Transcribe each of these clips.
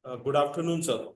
Good afternoon, sir.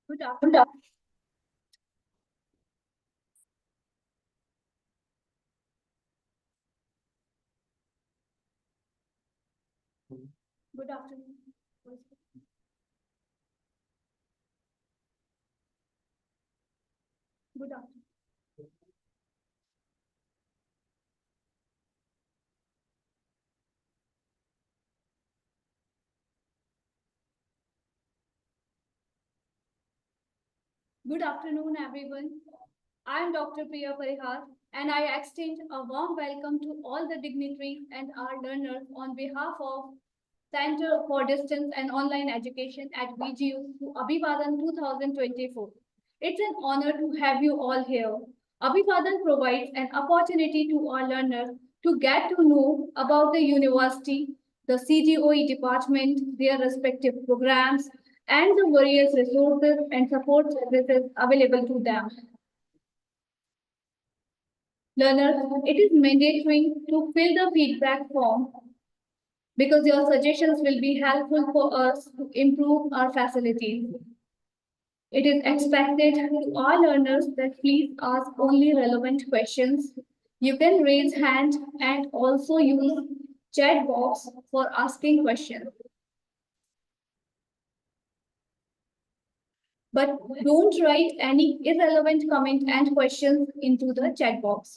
Good afternoon. Good afternoon. Good afternoon. Good afternoon, everyone. I am Dr. Priya Parihar, and I extend a warm welcome to all the dignitaries and our learners on behalf of Center for Distance and Online Education at VGU to Abhivadan 2024. It's an honor to have you all here. Abhivadan provides an opportunity to our learners to get to know about the university, the CDOE department, their respective programs, and the various resources and support services available to them. Learners, it is mandatory to fill the feedback form because your suggestions will be helpful for us to improve our facilities. It is expected to all learners that please ask only relevant questions. You can raise hand and also use chat box for asking questions. But don't write any irrelevant comment and questions into the chat box.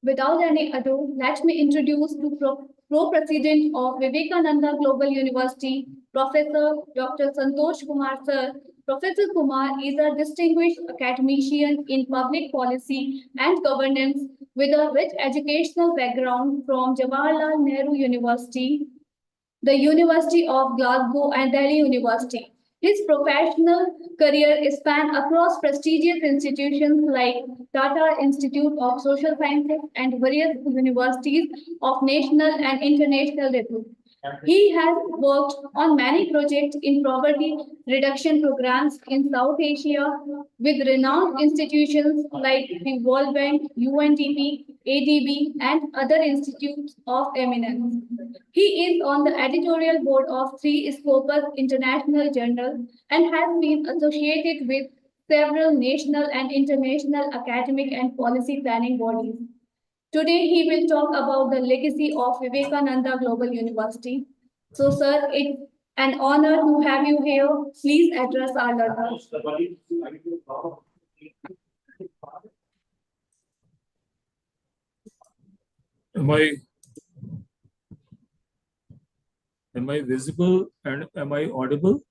Without any ado, let me introduce the Pro-President of Vivekananda Global University, Professor Dr. Santosh Kumar Sir. Professor Kumar is a distinguished academician in public policy and governance with a rich educational background from Jawaharlal Nehru University, the University of Glasgow, and Delhi University. His professional career spanned across prestigious institutions like Tata Institute of Social Sciences and various universities of national and international repute. He has worked on many projects in poverty reduction programs in South Asia with renowned institutions like the World Bank, UNDP, ADB, and other institutes of eminence. He is on the editorial board of three Scopus International Journals and has been associated with several national and international academic and policy planning bodies. Today, he will talk about the legacy of Vivekananda Global University. So, sir, it's an honor to have you here. Please address our learners. Am I visible and am I audible?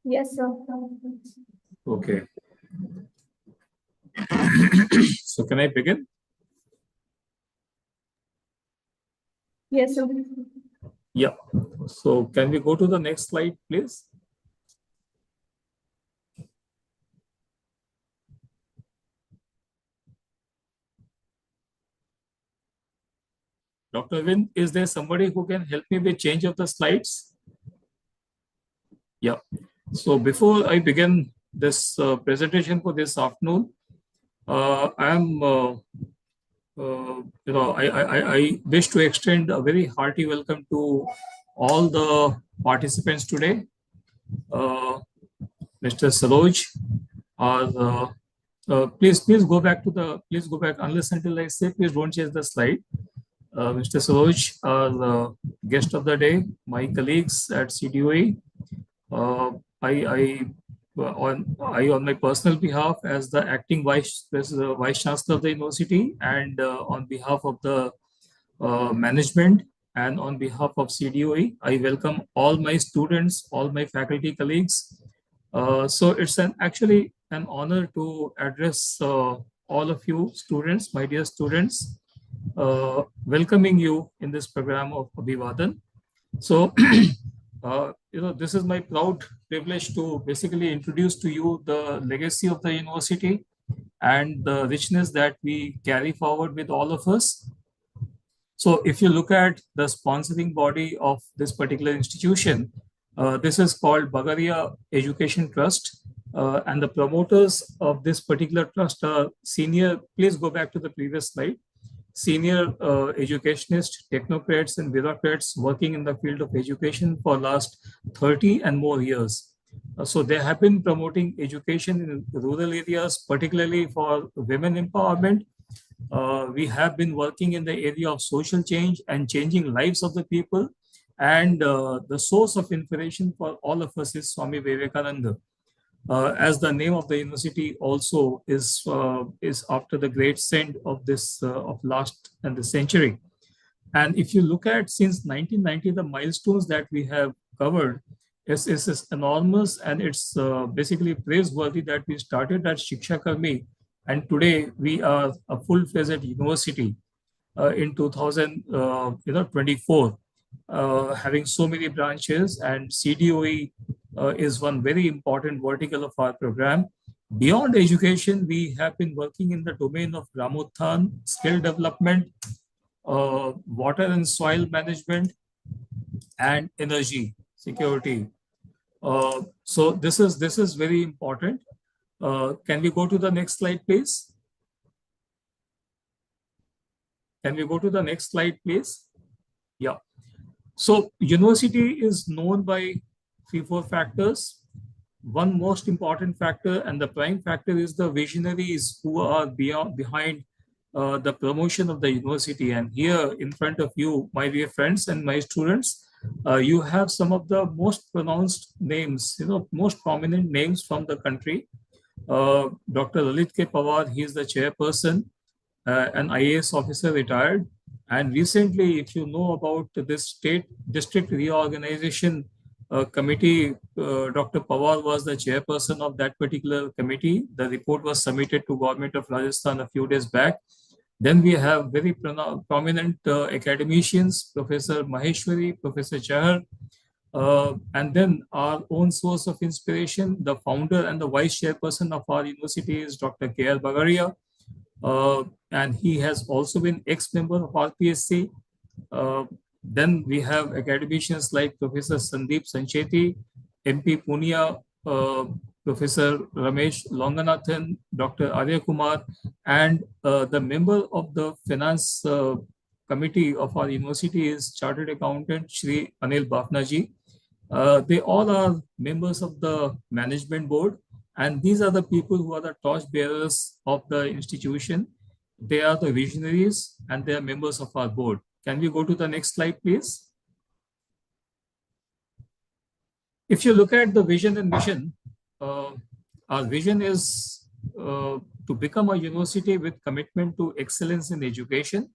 Yes, sir. Okay. So can I begin? Yes, sir. Yeah. So can we go to the next slide, please? Dr. Vin, is there somebody who can help me with change of the slides? Yeah. So before I begin this presentation for this afternoon, I am I wish to extend a very hearty welcome to all the participants today. Mr. Saroj, please go back please go back unless until I say, please don't change the slide. Mr. Saroj, the guest of the day, my colleagues at CDOE, uh, I, on my personal behalf, as the acting vice chancellor of the university, and on behalf of the management and on behalf of CDOE, I welcome all my students, all my faculty colleagues. So it's actually an honor to address all of you students, my dear students, welcoming you in this program of Abhivadan. So, this is my proud privilege to basically introduce to you the legacy of the university and the richness that we carry forward with all of us. So if you look at the sponsoring body of this particular institution, this is called Bagaria Education Trust. And the promoters of this particular trust are senior, please go back to the previous slide, senior educationists, technocrats and bureaucrats working in the field of education for last 30 and more years. So they have been promoting education in rural areas, particularly for women empowerment. We have been working in the area of social change and changing lives of the people. And the source of inspiration for all of us is Swami Vivekananda. As the name of the university also is after the great saint of this of last and the century. And if you look at since 1990, the milestones that we have covered is enormous, and it's basically praiseworthy that we started at Shiksha Karmi, and today we are a full-fledged university in 2024, having so many branches, and CDOE is one very important vertical of our program. Beyond education, we have been working in the domain of Gramothan, skill development, water and soil management, and energy security. So this is very important. Can we go to the next slide, please? Can we go to the next slide, please? Yeah. So university is known by 3-4 factors. One most important factor and the prime factor is the visionaries who are behind the promotion of the university. And here in front of you, my dear friends and my students, you have some of the most pronounced names, most prominent names from the country. Dr. Lalit K. Pawar, he is the chairperson, an IAS officer retired. And recently, if you know about this state district reorganization committee, Dr. Pawar was the chairperson of that particular committee. The report was submitted to Government of Rajasthan a few days back. Then we have very prominent academicians, Professor Maheshwari, Professor Chahar, and then our own source of inspiration, the founder and the vice chairperson of our university is Dr. K.R. Bagaria. And he has also been ex-member of RPSC. Then we have academicians like Professor Sandeep Sancheti, MP Punia, Professor Ramesh Longanathan, Dr. Arya Kumar, and the member of the finance committee of our university is Chartered Accountant Shri Anil Bafnaji. They all are members of the management board, and these are the people who are the torch bearers of the institution. They are the visionaries and they are members of our board. Can we go to the next slide, please? If you look at the vision and mission, our vision is to become a university with commitment to excellence in education,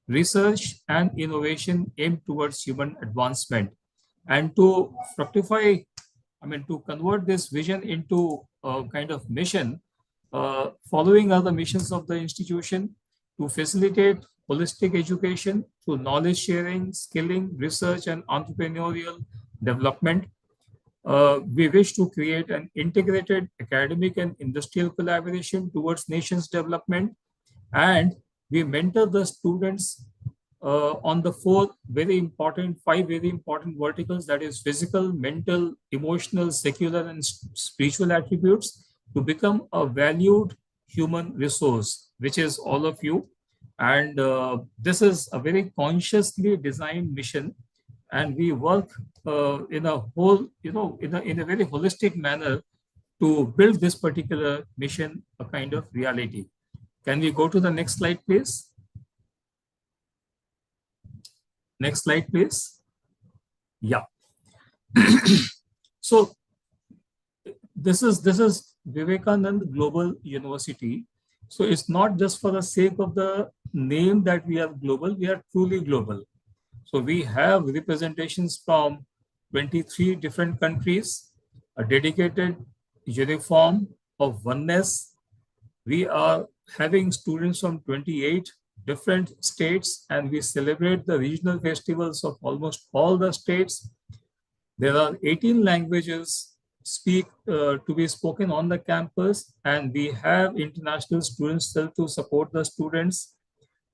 research, and innovation aimed towards human advancement. And to fructify, to convert this vision into a kind of mission, following are the missions of the institution: to facilitate holistic education through knowledge sharing, skilling, research, and entrepreneurial development. We wish to create an integrated academic and industrial collaboration towards nation's development, and we mentor the students on the five very important verticals, that is physical, mental, emotional, secular, and spiritual attributes, to become a valued human resource, which is all of you. And this is a very consciously designed mission, and we work in a whole, in a very holistic manner to build this particular mission a kind of reality. Can we go to the next slide, please? Next slide, please. Yeah. So this is Vivekanand Global University. So it's not just for the sake of the name that we are global, we are truly global. So we have representations from 23 different countries, a dedicated uniform of oneness. We are having students from 28 different states, and we celebrate the regional festivals of almost all the states. There are 18 languages to be spoken on the campus, and we have international students still to support the students.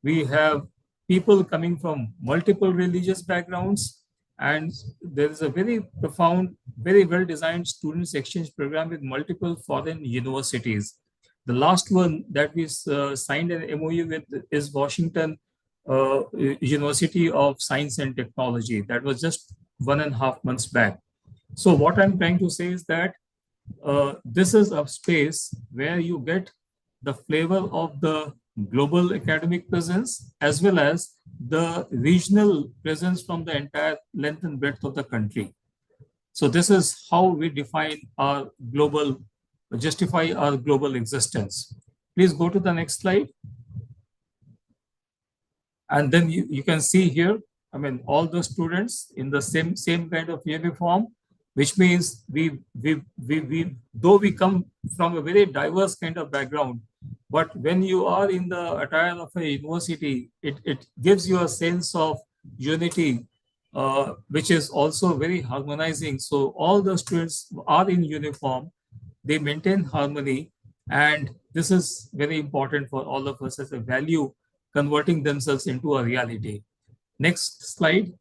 We have people coming from multiple religious backgrounds, and there is a very profound, very well designed students exchange program with multiple foreign universities. The last one that we signed an MOU with is Washington University of Science and Technology. That was just 1.5 months back. So what I'm trying to say is that this is a space where you get the flavor of the global academic presence as well as the regional presence from the entire length and breadth of the country. So this is how we define our global, justify our global existence. Please go to the next slide. And then you can see here, I mean, all the students in the same kind of uniform, which means though we come from a very diverse kind of background, but when you are in the attire of a university, it gives you a sense of unity, which is also very harmonizing. So all the students are in uniform, they maintain harmony, and this is very important for all of us as a value converting themselves into a reality. Next slide.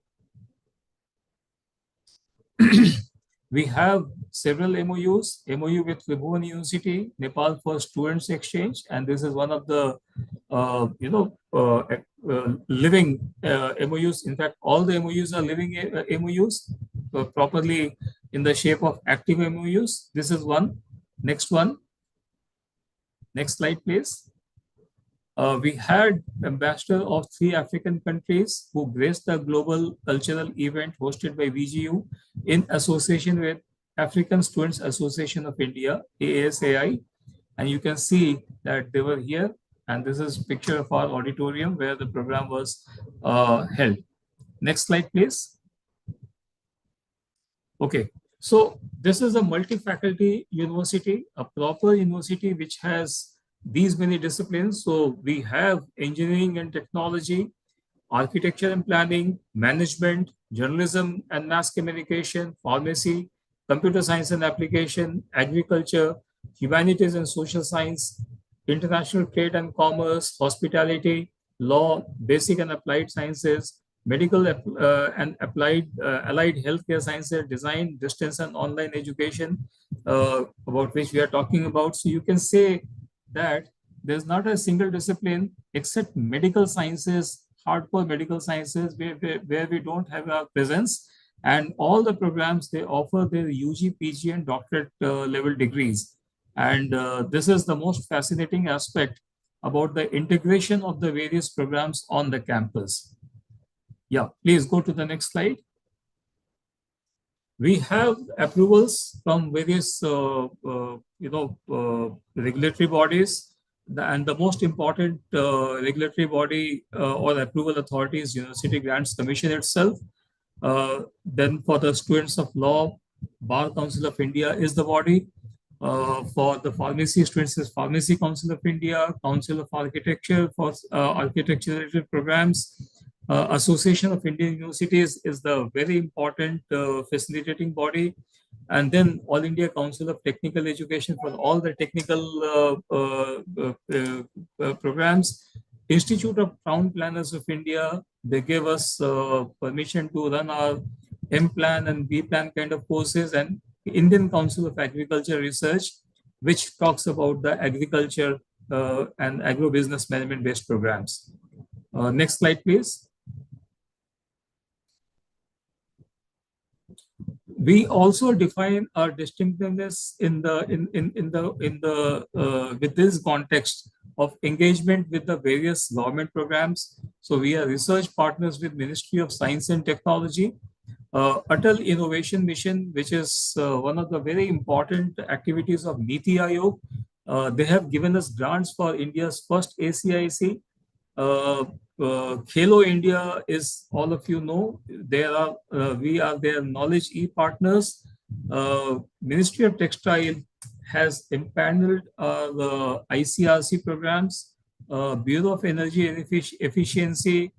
We have several MOUs, MOU with Tribhuvan University, Nepal for students exchange, and this is one of the living MOUs. In fact, all the MOUs are living MOUs, properly in the shape of active MOUs. This is one. Next one. Next slide, please. We had ambassador of 3 African countries who graced the global cultural event hosted by VGU in association with African Students Association of India, AASAI. And you can see that they were here. And this is a picture of our auditorium where the program was held. Next slide, please. Okay, so this is a multi-faculty university, a proper university which has these many disciplines. So we have engineering and technology, architecture and planning, management, journalism and mass communication, pharmacy, computer science and application, agriculture, humanities and social science, international trade and commerce, hospitality, law, basic and applied sciences, medical and allied healthcare sciences, design, distance and online education, about which we are talking about. So you can say that there's not a single discipline except medical sciences, hardcore medical sciences, where we don't have a presence. And all the programs, they offer their UG, PG and doctorate level degrees. And this is the most fascinating aspect about the integration of the various programs on the campus. Yeah, please go to the next slide. We have approvals from various, regulatory bodies, and the most important regulatory body or approval authority is University Grants Commission itself. Then for the students of law, Bar Council of India is the body. For the pharmacy students is Pharmacy Council of India, Council of Architecture for architecture-related programs. Association of Indian Universities is the very important facilitating body. And then All India Council of Technical Education for all the technical programs. Institute of Town Planners of India, they gave us permission to run our M-Plan and B-Plan kind of courses, and Indian Council of Agriculture Research, which talks about the agriculture and agro-business management based programs. Next slide, please. We also define our distinctiveness with this context of engagement with the various government programs. So we are research partners with Ministry of Science and Technology, Atal Innovation Mission, which is one of the very important activities of Niti Aayog. They have given us grants for India's first ACIC. Khelo India is, all of you know, we are their knowledge e-partners. Ministry of Textile has empaneled the ICRC programs. Bureau of Energy and Efficiency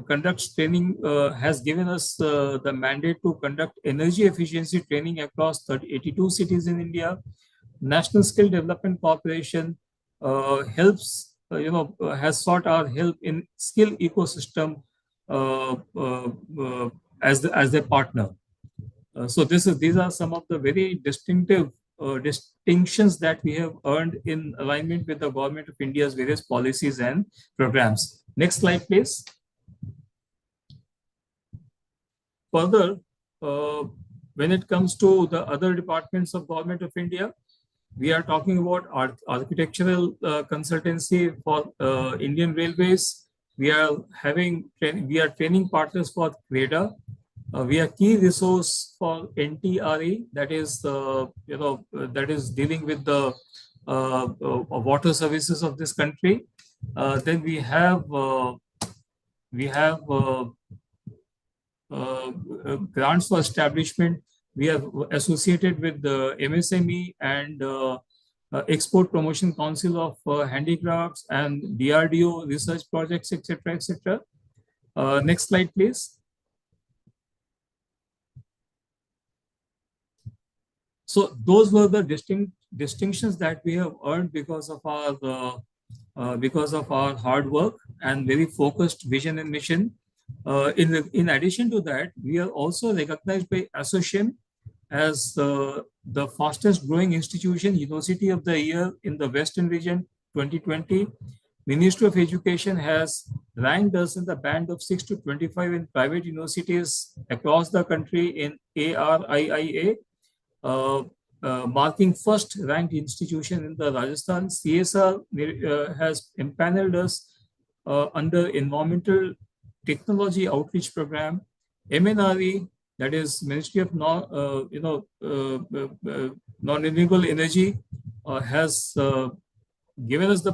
conducts training, has given us the mandate to conduct energy efficiency training across 82 cities in India. National Skill Development Corporation has sought our help in skill ecosystem as their partner. These are some of the very distinctive distinctions that we have earned in alignment with the Government of India's various policies and programs. Next slide, please. Further, when it comes to the other departments of Government of India, we are talking about architectural consultancy for Indian Railways. We are training partners for CREDA. We are key resource for NTRE, that is dealing with the water services of this country. Then we have grants for establishment. We are associated with the MSME and Export Promotion Council of Handicrafts and DRDO research projects, etc., etc. Next slide, please. So those were the distinctions that we have earned because of our hard work and very focused vision and mission. In addition to that, we are also recognized by ASSOCHAM as the fastest growing institution, University of the Year in the Western region 2020. Ministry of Education has ranked us in the band of 6 to 25 in private universities across the country in ARIIA, marking first ranked institution in the Rajasthan. CSR has empaneled us under Environmental Technology Outreach Program. MNRE, that is Ministry of Non-Renewable Energy, has given us the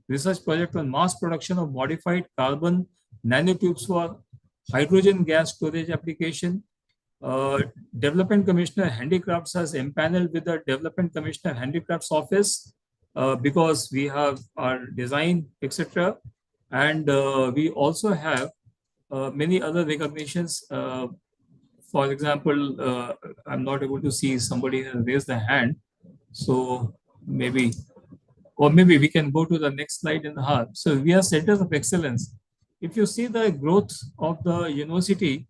research project on mass production of modified carbon nanotubes for hydrogen gas storage application. Development Commissioner Handicrafts has empaneled with the Development Commissioner Handicrafts Office because we have our design, etc. And we also have many other recognitions. For example, I'm not able to see, somebody has raised the hand. So maybe we can go to the next slide in the heart. So we are centers of excellence. If you see the growth of the university,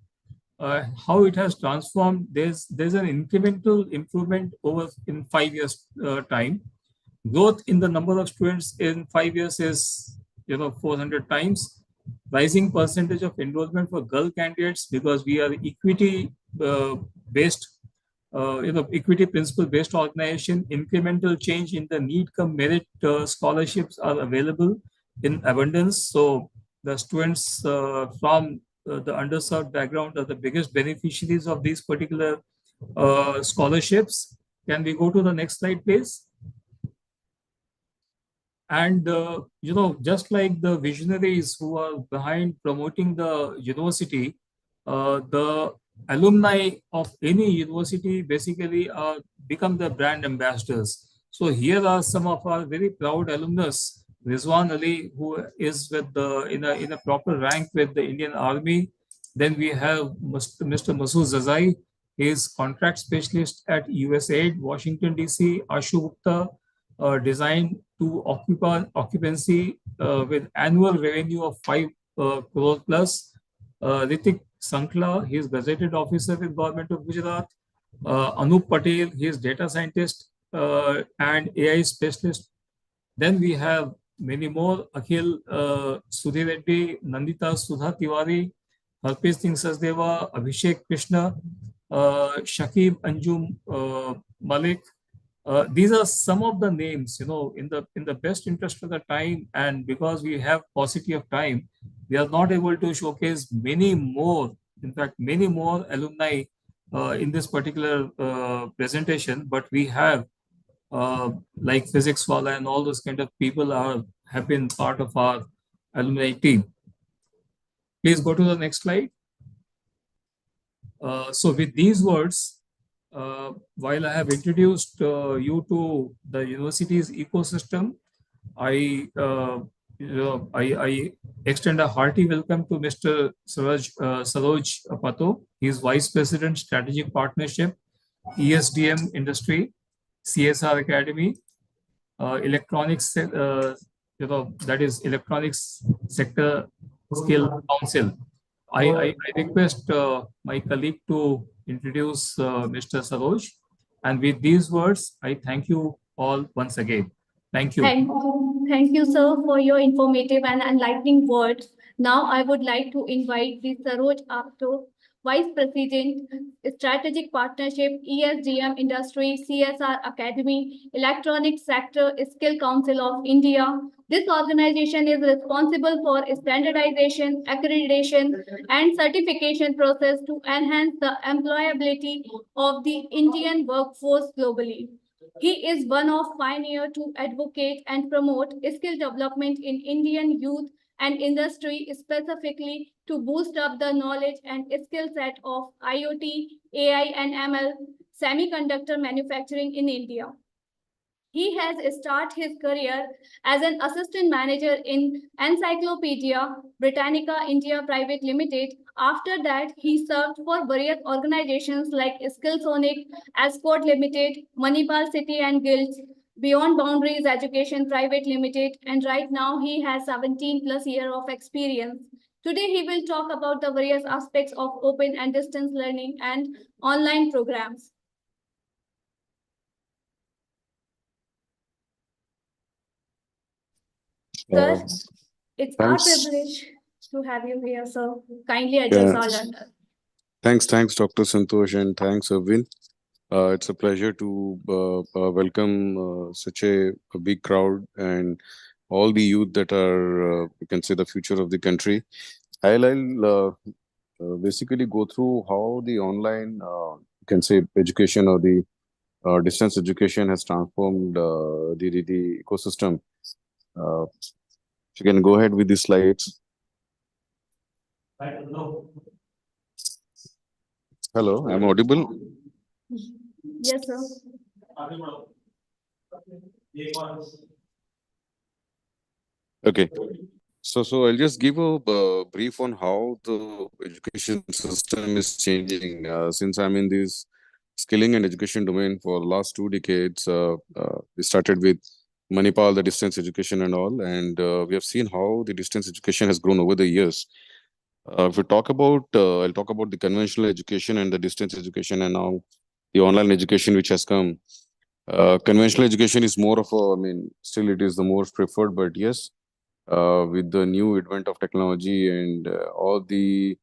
how it has transformed, there's an incremental improvement in 5 years time. Growth in the number of students in 5 years is 400 times. Rising percentage of enrollment for girl candidates because we are equity based, equity principle based organization. Incremental change in the need cum merit scholarships are available in abundance. So the students from the underserved background are the biggest beneficiaries of these particular scholarships. Can we go to the next slide, please? And, just like the visionaries who are behind promoting the university, the alumni of any university basically become the brand ambassadors. So here are some of our very proud alumnus. Rizwan Ali, who is with in a proper rank with the Indian Army. Then we have Mr. Masood Zazai. He is contract specialist at USAID, Washington, DC. Ashu Gupta, designed to occupancy with annual revenue of 5 crore plus. Ritik Sankla, he is gazetted officer with Government of Gujarat. Anup Patel, he is data scientist and AI specialist. Then we have many more, Akhil Sudhi Reddy, Nandita Sudha Tiwari, Harpreet Singh Sasdeva, Abhishek Krishna, Shakib Anjum Malik. These are some of the names, in the best interest of the time, and because we have paucity of time, we are not able to showcase many more, in fact, many more alumni in this particular presentation. But we have like physics wala and all those kind of people have been part of our alumni team. Please go to the next slide. So with these words, while I have introduced you to the university's ecosystem, I extend a hearty welcome to Mr. Saroj Pato. He is Vice President, Strategic Partnership, ESDM Industry, CSR Academy, electronics, that is Electronics Sector Skill Council. I request my colleague to introduce Mr. Saroj. And with these words, I thank you all once again. Thank you. Thank you, sir, for your informative and enlightening words. Now I would like to invite the Saroj Apto, Vice President, Strategic Partnership, ESDM Industry, CSR Academy, Electronics Sector Skill Council of India. This organization is responsible for standardization, accreditation, and certification process to enhance the employability of the Indian workforce globally. He is one of pioneers to advocate and promote skill development in Indian youth and industry, specifically to boost up the knowledge and skill set of IoT, AI, and ML semiconductor manufacturing in India. He has started his career as an assistant manager in Encyclopedia Britannica India Private Limited. After that, he served for various organizations like Skillsonic, Ascot Limited, Manipal City and Guilds, Beyond Boundaries Education Private Limited, and right now he has 17 plus years of experience. Today, he will talk about the various aspects of open and distance learning and online programs. Sir, it's our privilege to have you here, sir. Kindly address our learners. Thanks, Dr. Santosh, and thanks, Arvind. It's a pleasure to welcome such a big crowd and all the youth that are, you can say, the future of the country. I'll basically go through how the online, you can say, education or the distance education has transformed the ecosystem. If you can go ahead with the slides. Hello, I'm audible? Yes, sir. Okay. So I'll just give a brief on how the education system is changing. Since I'm in this skilling and education domain for the last 2 decades, we started with Manipal, the distance education and all, and we have seen how the distance education has grown over the years. If we talk about, I'll talk about the conventional education and the distance education, and now the online education which has come. Conventional education is more of a, still it is the most preferred, but yes, with the new advent of technology and all the,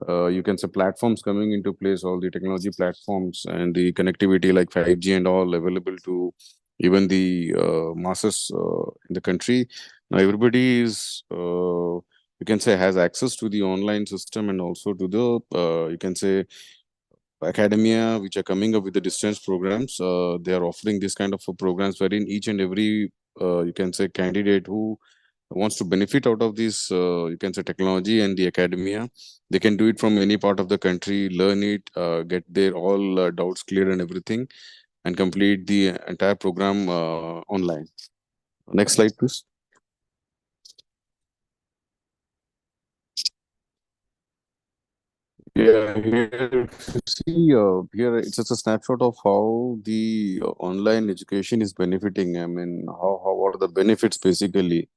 you can say, platforms coming into place, all the technology platforms and the connectivity like 5G and all available to even the masses in the country. Now everybody is, you can say, has access to the online system and also to the, you can say, academia which are coming up with the distance programs. They are offering this kind of programs wherein each and every, you can say, candidate who wants to benefit out of this, you can say, technology and the academia, they can do it from any part of the country, learn it, get their all doubts cleared and everything, and complete the entire program online. Next slide, please. Yeah, here if you see here it's just a snapshot of how the online education is benefiting. How what are the benefits basically?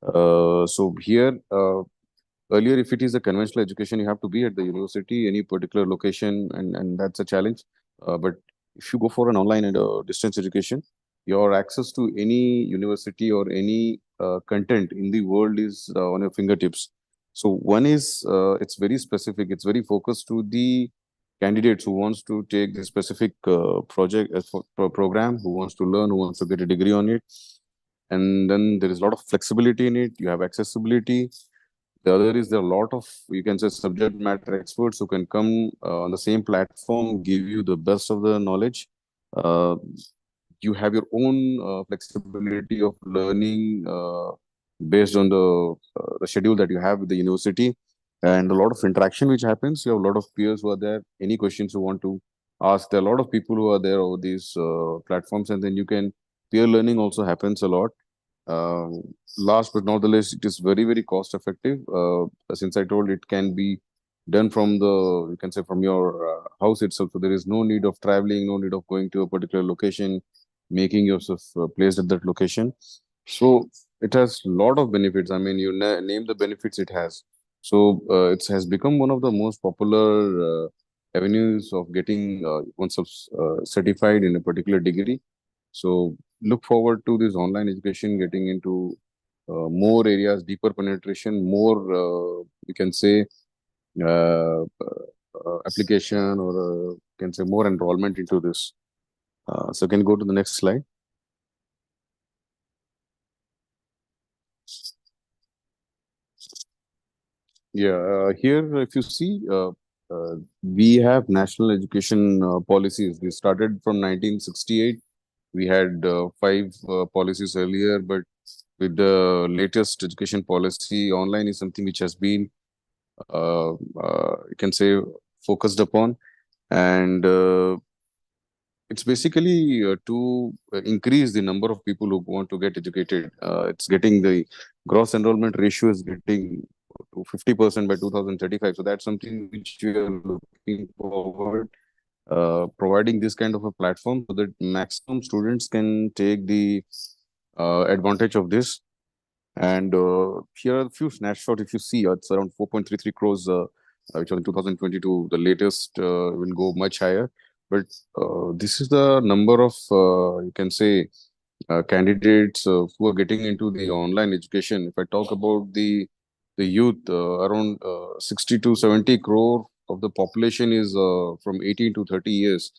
So here, earlier, if it is a conventional education, you have to be at the university, any particular location, and that's a challenge. But if you go for an online and distance education, your access to any university or any content in the world is on your fingertips. So one is it's very specific, it's very focused to the candidates who wants to take the specific project program, who wants to learn, who wants to get a degree on it. And then there is a lot of flexibility in it. You have accessibility. The other is there are a lot of, you can say, subject matter experts who can come on the same platform, give you the best of the knowledge. Uh, you have your own flexibility of learning based on the schedule that you have with the university, and a lot of interaction which happens. You have a lot of peers who are there. Any questions you want to ask, there are a lot of people who are there over these platforms, and then you can peer learning also happens a lot. um, Last but not the least, it is very, very cost effective. Since I told it can be done from the, you can say, from your house itself. So there is no need of traveling, no need of going to a particular location, making yourself placed at that location. So it has a lot of benefits. I mean, you name the benefits it has. So it has become one of the most popular avenues of getting oneself certified in a particular degree. So look forward to this online education getting into more areas, deeper penetration, more, we can say, application, or can say more enrollment into this. So can you go to the next slide? Yeah, here if you see, we have national education policies. We started from 1968. We had five policies earlier, but with the latest education policy, online is something which has been, you can say, focused upon. And it's basically to increase the number of people who want to get educated. It's getting the gross enrollment ratio is getting to 50% by 2035. So that's something which we are looking forward, providing this kind of a platform so that maximum students can take the advantage of this. And here are a few snapshots. If you see, it's around 4.33 crores, which was in 2022. The latest will go much higher. But this is the number of, you can say, candidates who are getting into the online education. If I talk about the youth, around 60 to 70 crore of the population is from 18 to 30 years.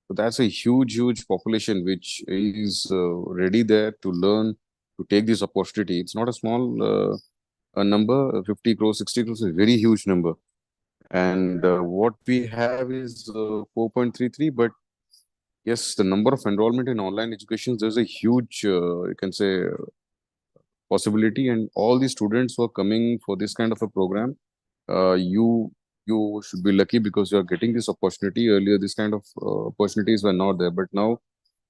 So that's a huge, huge population which is ready there to learn, to take this opportunity. It's not a small a number. 50 crores, 60 crores is a very huge number. And what we have is 4.33. But yes, the number of enrollment in online education, there's a huge, you can say, possibility. And all the students who are coming for this kind of a program, you should be lucky because you are getting this opportunity. Earlier, this kind of opportunities were not there, but now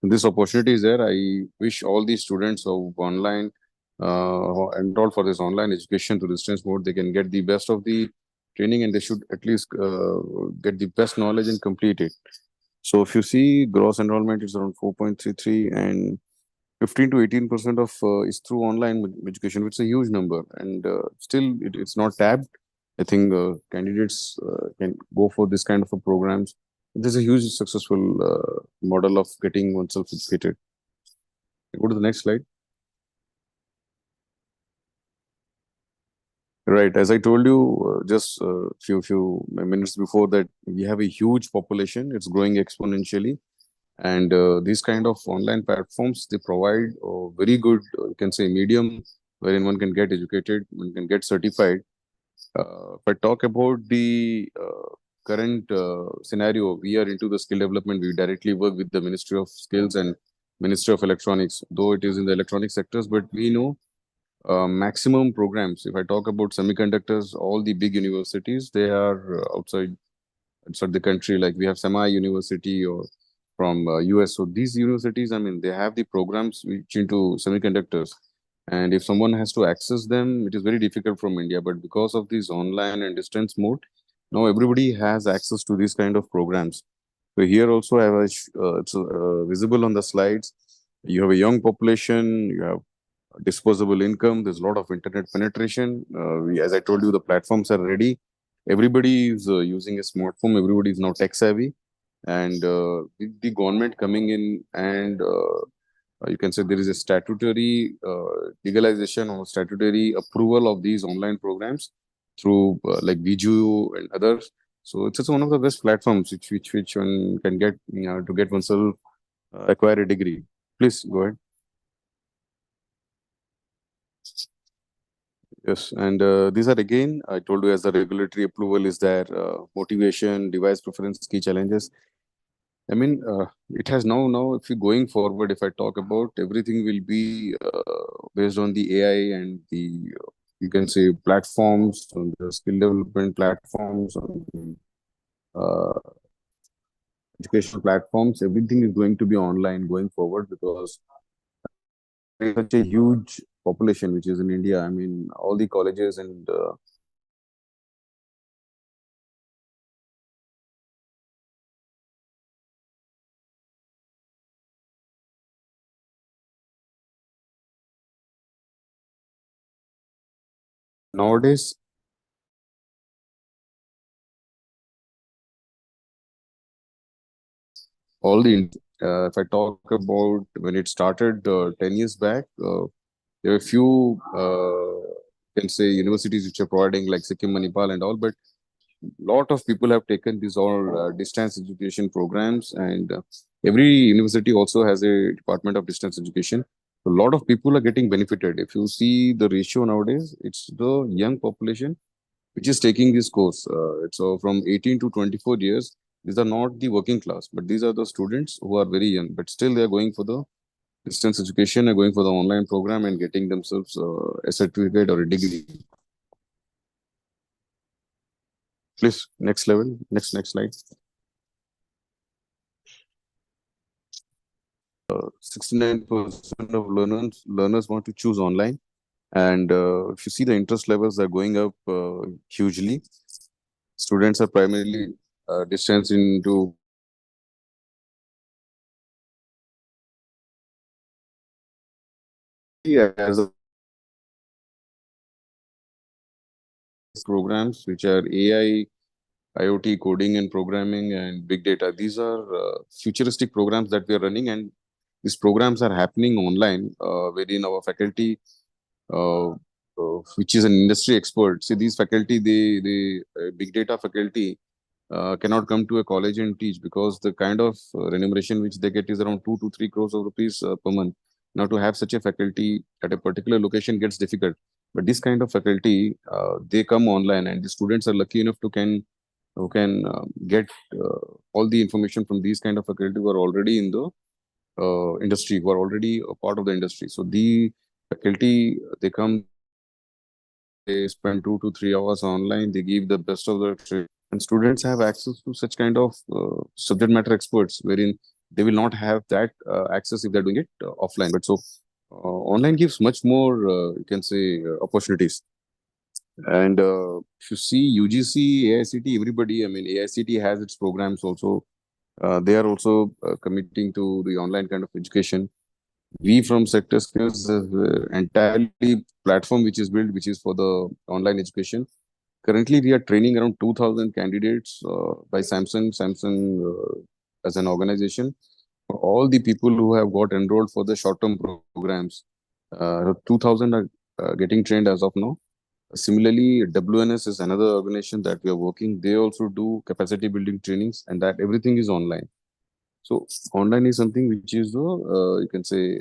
this opportunity is there. I wish all the students of online who enroll for this online education to distance mode, they can get the best of the training, and they should at least get the best knowledge and complete it. So if you see, gross enrollment is around 4.33, and 15 to 18% of is through online education, which is a huge number. And still, it's not tapped. I think candidates can go for this kind of a programs. There's a huge successful model of getting oneself educated. Go to the next slide. Right, as I told you just a few minutes before that, we have a huge population. It's growing exponentially, and these kind of online platforms, they provide a very good, you can say, medium wherein one can get educated, one can get certified. If I talk about the current scenario, we are into the skill development. We directly work with the Ministry of Skills and Ministry of Electronics, though it is in the electronic sectors, but we know maximum programs. If I talk about semiconductors, all the big universities, they are outside the country. Like we have Semi University or from US. So these universities, I mean, they have the programs which into semiconductors. And if someone has to access them, it is very difficult from India. But because of this online and distance mode, now everybody has access to these kind of programs. So here also, I have it's visible on the slides. You have a young population, you have disposable income, there's a lot of internet penetration. As I told you, the platforms are ready. Everybody is using a smartphone. Everybody is now tech savvy. And with the government coming in and you can say there is a statutory legalization or statutory approval of these online programs through like VGU and others. So it's one of the best platforms which one can get to get oneself acquire a degree. Please go ahead. Yes, and these are again, I told you, as the regulatory approval is there, motivation, device preference, key challenges. I mean, it has now, if you going forward, if I talk about, everything will be based on the AI and the, you can say, platforms, on the skill development platforms, on the educational platforms. Everything is going to be online going forward because there is such a huge population which is in India. I mean, all the colleges and nowadays, all the if I talk about when it started 10 years back, there were few can say universities which are providing like Sikkim, Manipal and all, but lot of people have taken these all distance education programs, and every university also has a department of distance education. A lot of people are getting benefited. If you see the ratio nowadays, it's the young population which is taking this course. So from 18 to 24 years, these are not the working class, but these are the students who are very young, but still they are going for the distance education, are going for the online program and getting themselves a certificate or a degree. Please, next level, next slide. 69% of learners want to choose online, and if you see the interest levels are going up hugely. Students are primarily distance into as programs which are AI, IoT, coding and programming, and big data. These are futuristic programs that we are running, and these programs are happening online, wherein our faculty, which is an industry expert. See, these faculty, they big data faculty cannot come to a college and teach because the kind of remuneration which they get is around 2 to 3 crores of rupees per month. Now, to have such a faculty at a particular location gets difficult. But this kind of faculty, they come online, and the students are lucky enough to can who can get all the information from these kind of faculty who are already in the industry, who are already a part of the industry. So the faculty, they come, they spend 2 to 3 hours online, they give the best of their trade, and students have access to such kind of subject matter experts, wherein they will not have that access if they're doing it offline. But so online gives much more, you can say, opportunities. And if you see UGC, AICT, everybody, I mean, AICT has its programs also. They are also committing to the online kind of education. We from Sector Skills entirely platform which is built, which is for the online education. Currently, we are training around 2,000 candidates by Samsung as an organization. For all the people who have got enrolled for the short-term programs, 2,000 are getting trained as of now. Similarly, WNS is another organization that we are working. They also do capacity building trainings, and that everything is online. So online is something which is the you can say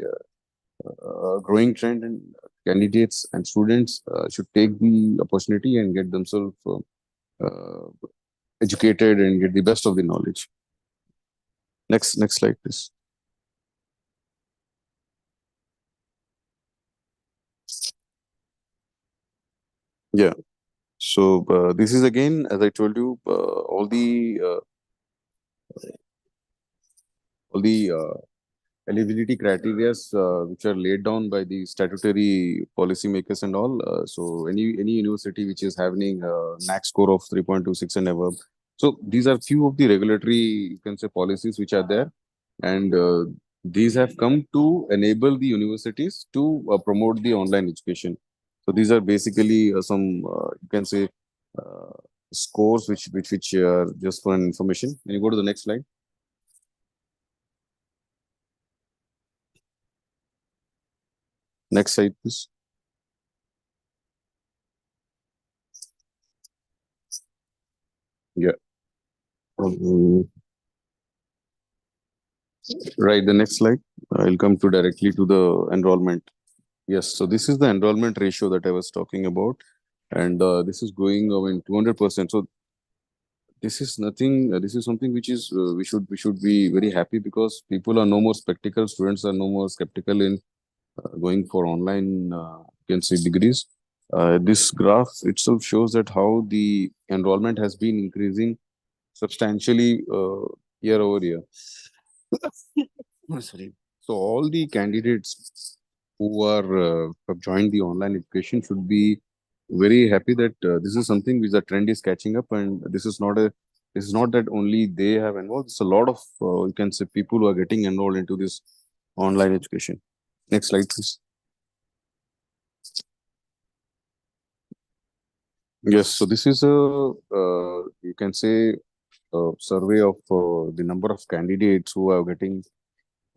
growing trend, and candidates and students should take the opportunity and get themselves uh, educated and get the best of the knowledge. Next slide, please. Yeah. So this is again, as I told you, all the eligibility criteria which are laid down by the statutory policymakers and all. So any university which is having a NAC score of 3.26 and above. So these are few of the regulatory, you can say, policies which are there, and these have come to enable the universities to promote the online education. So these are basically some you can say uh, scores which are just for an information. Can you go to the next slide? Next slide, please. Yeah. Right, the next slide. I'll come to directly to the enrollment. Yes, so this is the enrollment ratio that I was talking about, and this is going, 200%. So this is nothing. This is something which is we should be very happy, because people are no more skeptical. Students are no more skeptical in going for online, you can say, degrees. This graph itself shows that how the enrollment has been increasing substantially year over year. Oh, sorry. So all the candidates who have joined the online education should be very happy that this is something which the trend is catching up, and this is not that only they have enrolled. It's a lot of you can say people who are getting enrolled into this online education. Next slide, please. Yes, so this is a you can say a survey of the number of candidates who are getting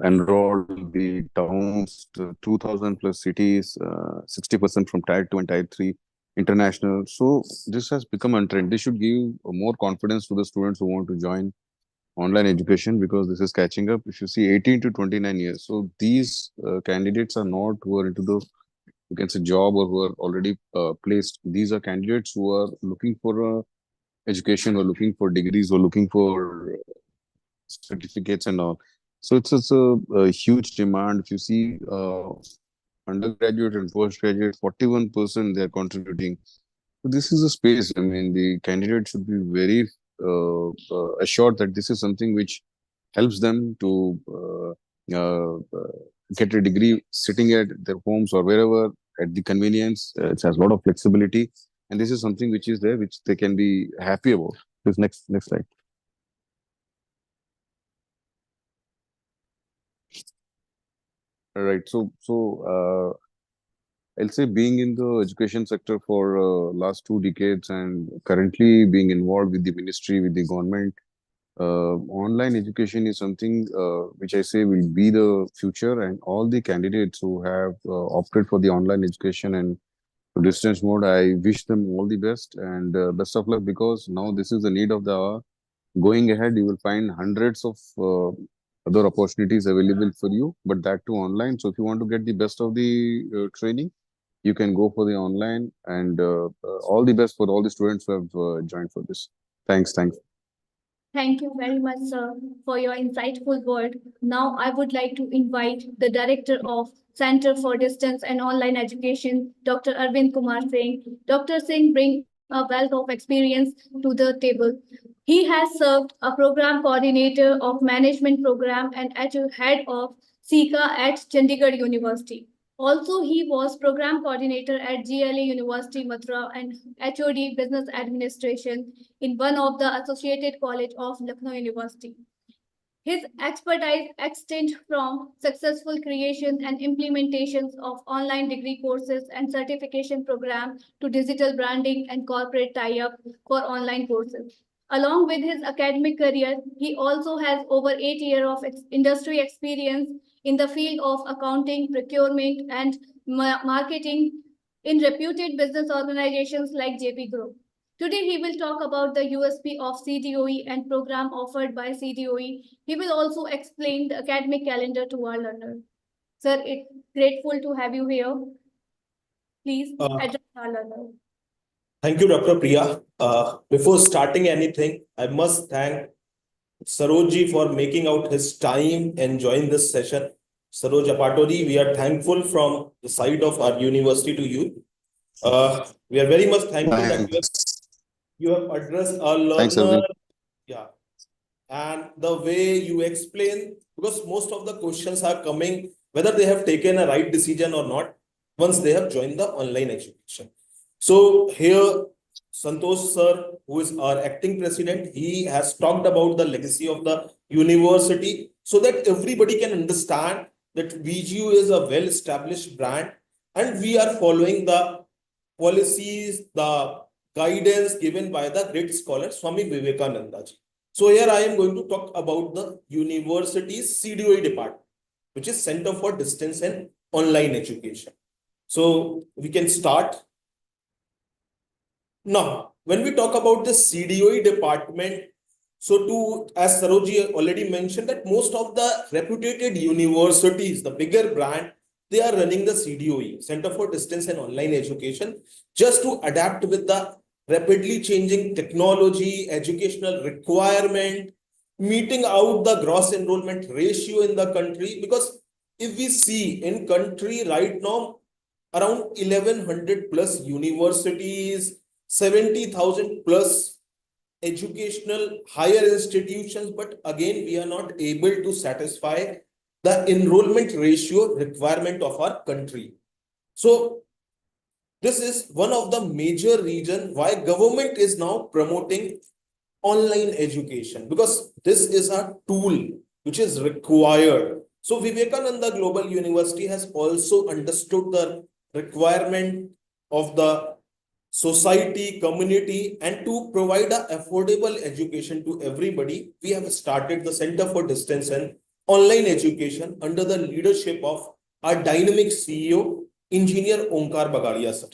enrolled in the towns, 2,000 plus cities, 60% from Tier 2 and Tier 3 international. So this has become a trend. This should give more confidence to the students who want to join online education, because this is catching up. If you see 18 to 29 years, so these candidates are not who are into the, you can say, job, or who are already placed. These are candidates who are looking for education, or looking for degrees, or looking for certificates and all. So it's a huge demand. If you see undergraduate and postgraduate, 41% they are contributing. So this is a space. I mean, the candidate should be very assured that this is something which helps them to get a degree sitting at their homes or wherever at the convenience. It has a lot of flexibility, and this is something which is there, which they can be happy about. This next slide. All right. I'll say, being in the education sector for last 2 decades, and currently being involved with the ministry, with the government, online education is something which I say will be the future. And all the candidates who have opted for the online education and distance mode, I wish them all the best, and best of luck, because now this is the need of the hour. Going ahead, you will find hundreds of other opportunities available for you, but that too online. So if you want to get the best of the training, you can go for the online, and all the best for all the students who have joined for this. Thanks. Thank you very much, sir, for your insightful word. Now, I would like to invite the Director of Center for Distance and Online Education, Dr. Arvind Kumar Singh. Dr. Singh brings a wealth of experience to the table. He has served a program coordinator of management program and head of SICA at Chandigarh University. Also, he was program coordinator at GLA University, Mathura, and HOD Business Administration in one of the Associated College of Lucknow University. His expertise extends from successful creation and implementations of online degree courses and certification programs to digital branding and corporate tie-up for online courses. Along with his academic career, he also has over 8 years of industry experience in the field of accounting, procurement, and marketing in reputed business organizations like JP Group. Today, he will talk about the USP of CDOE and program offered by CDOE. He will also explain the academic calendar to our learners. Sir, it's grateful to have you here. Please address our learners. Thank you, Dr. Priya. Before starting anything, I must thank Sarojji for making out his time and join this session. Saroj Apatori, we are thankful from the side of our university to you. We are very much thankful that you have addressed our learner. Yeah. And the way you explain, because most of the questions are coming, whether they have taken a right decision or not, once they have joined the online education. So here, Santosh sir, who is our acting president, he has talked about the legacy of the university so that everybody can understand that VGU is a well-established brand and we are following the policies, the guidance given by the great scholar Swami Vivekananda ji. So here I am going to talk about the university's CDOE department, which is Center for Distance and Online Education. So we can start. Now, when we talk about the CDOE department, as Saroji already mentioned, that most of the reputed universities, the bigger brand, they are running the CDOE, Center for Distance and Online Education, just to adapt with the rapidly changing technology, educational requirement, meeting out the gross enrollment ratio in the country. Because if we see in country right now, around 1100 plus universities, 70,000 plus educational higher institutions, but again, we are not able to satisfy the enrollment ratio requirement of our country. So this is one of the major reasons why government is now promoting online education, because this is a tool which is required. So Vivekananda Global University has also understood the requirement of the society, community, and to provide an affordable education to everybody. We have started the Center for Distance and Online Education under the leadership of our dynamic CEO, Engineer Onkar Bagadia sir.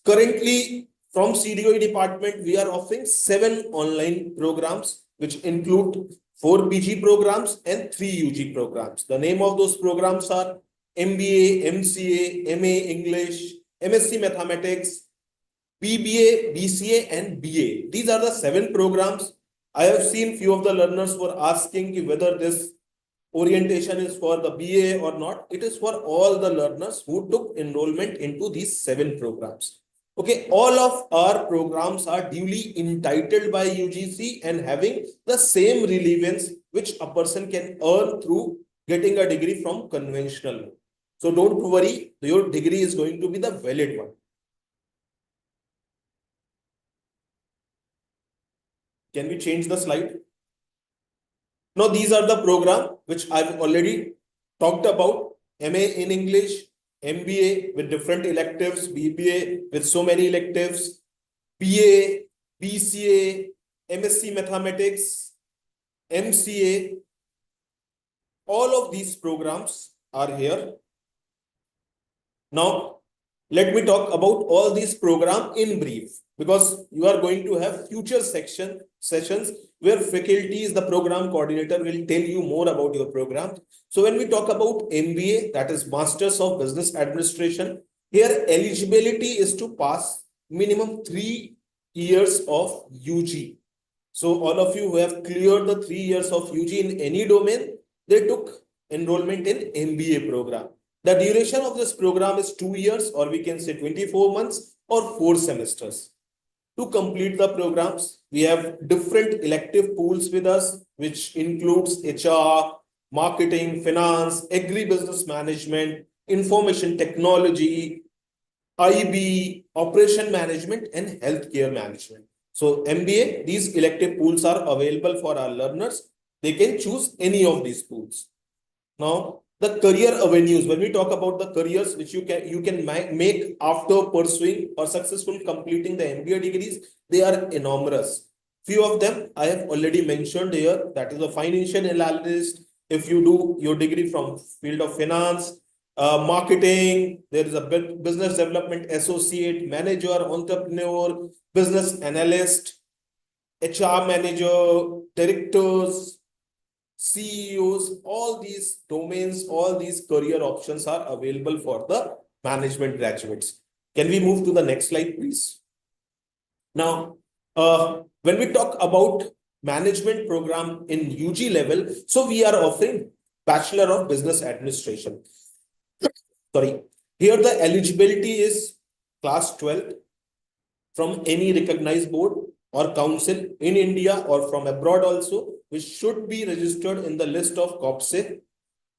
Currently, from CDOE department, we are offering 7 online programs, which include 4 PG programs and 3 UG programs. The name of those programs are MBA, MCA, MA English, MSc Mathematics, BBA, BCA, and BA. These are the 7 programs. I have seen few of the learners were asking whether this orientation is for the BA or not. It is for all the learners who took enrollment into these 7 programs. Okay, all of our programs are duly entitled by UGC and having the same relevance which a person can earn through getting a degree from conventional. So don't worry, your degree is going to be the valid one. Can we change the slide? Now, these are the program which I've already talked about. MA in English, MBA with different electives, BBA with so many electives, BA, BCA, MSc Mathematics, MCA. All of these programs are here. Now, let me talk about all these programs in brief, because you are going to have future sessions where faculties, the program coordinator will tell you more about your program. So when we talk about MBA, that is Masters of Business Administration, here eligibility is to pass minimum 3 years of UG. So all of you who have cleared the 3 years of UG in any domain, they took enrollment in MBA program. The duration of this program is 2 years, or we can say 24 months or 4 semesters. To complete the programs, we have different elective pools with us, which includes HR, marketing, finance, agribusiness management, information technology, IB, operation management, and healthcare management. So MBA, these elective pools are available for our learners. They can choose any of these pools. Now, the career avenues, when we talk about the careers which you can make after pursuing or successfully completing the MBA degrees, they are enormous. Few of them I have already mentioned here. That is a financial analyst. If you do your degree from field of finance, marketing, there is a business development associate, manager, entrepreneur, business analyst, HR manager, directors, CEOs, all these domains, all these career options are available for the management graduates. Can we move to the next slide, please? Now, when we talk about management program in UG level, so we are offering Bachelor of Business Administration. Sorry, here the eligibility is class 12 from any recognized board or council in India or from abroad also, which should be registered in the list of COPSE.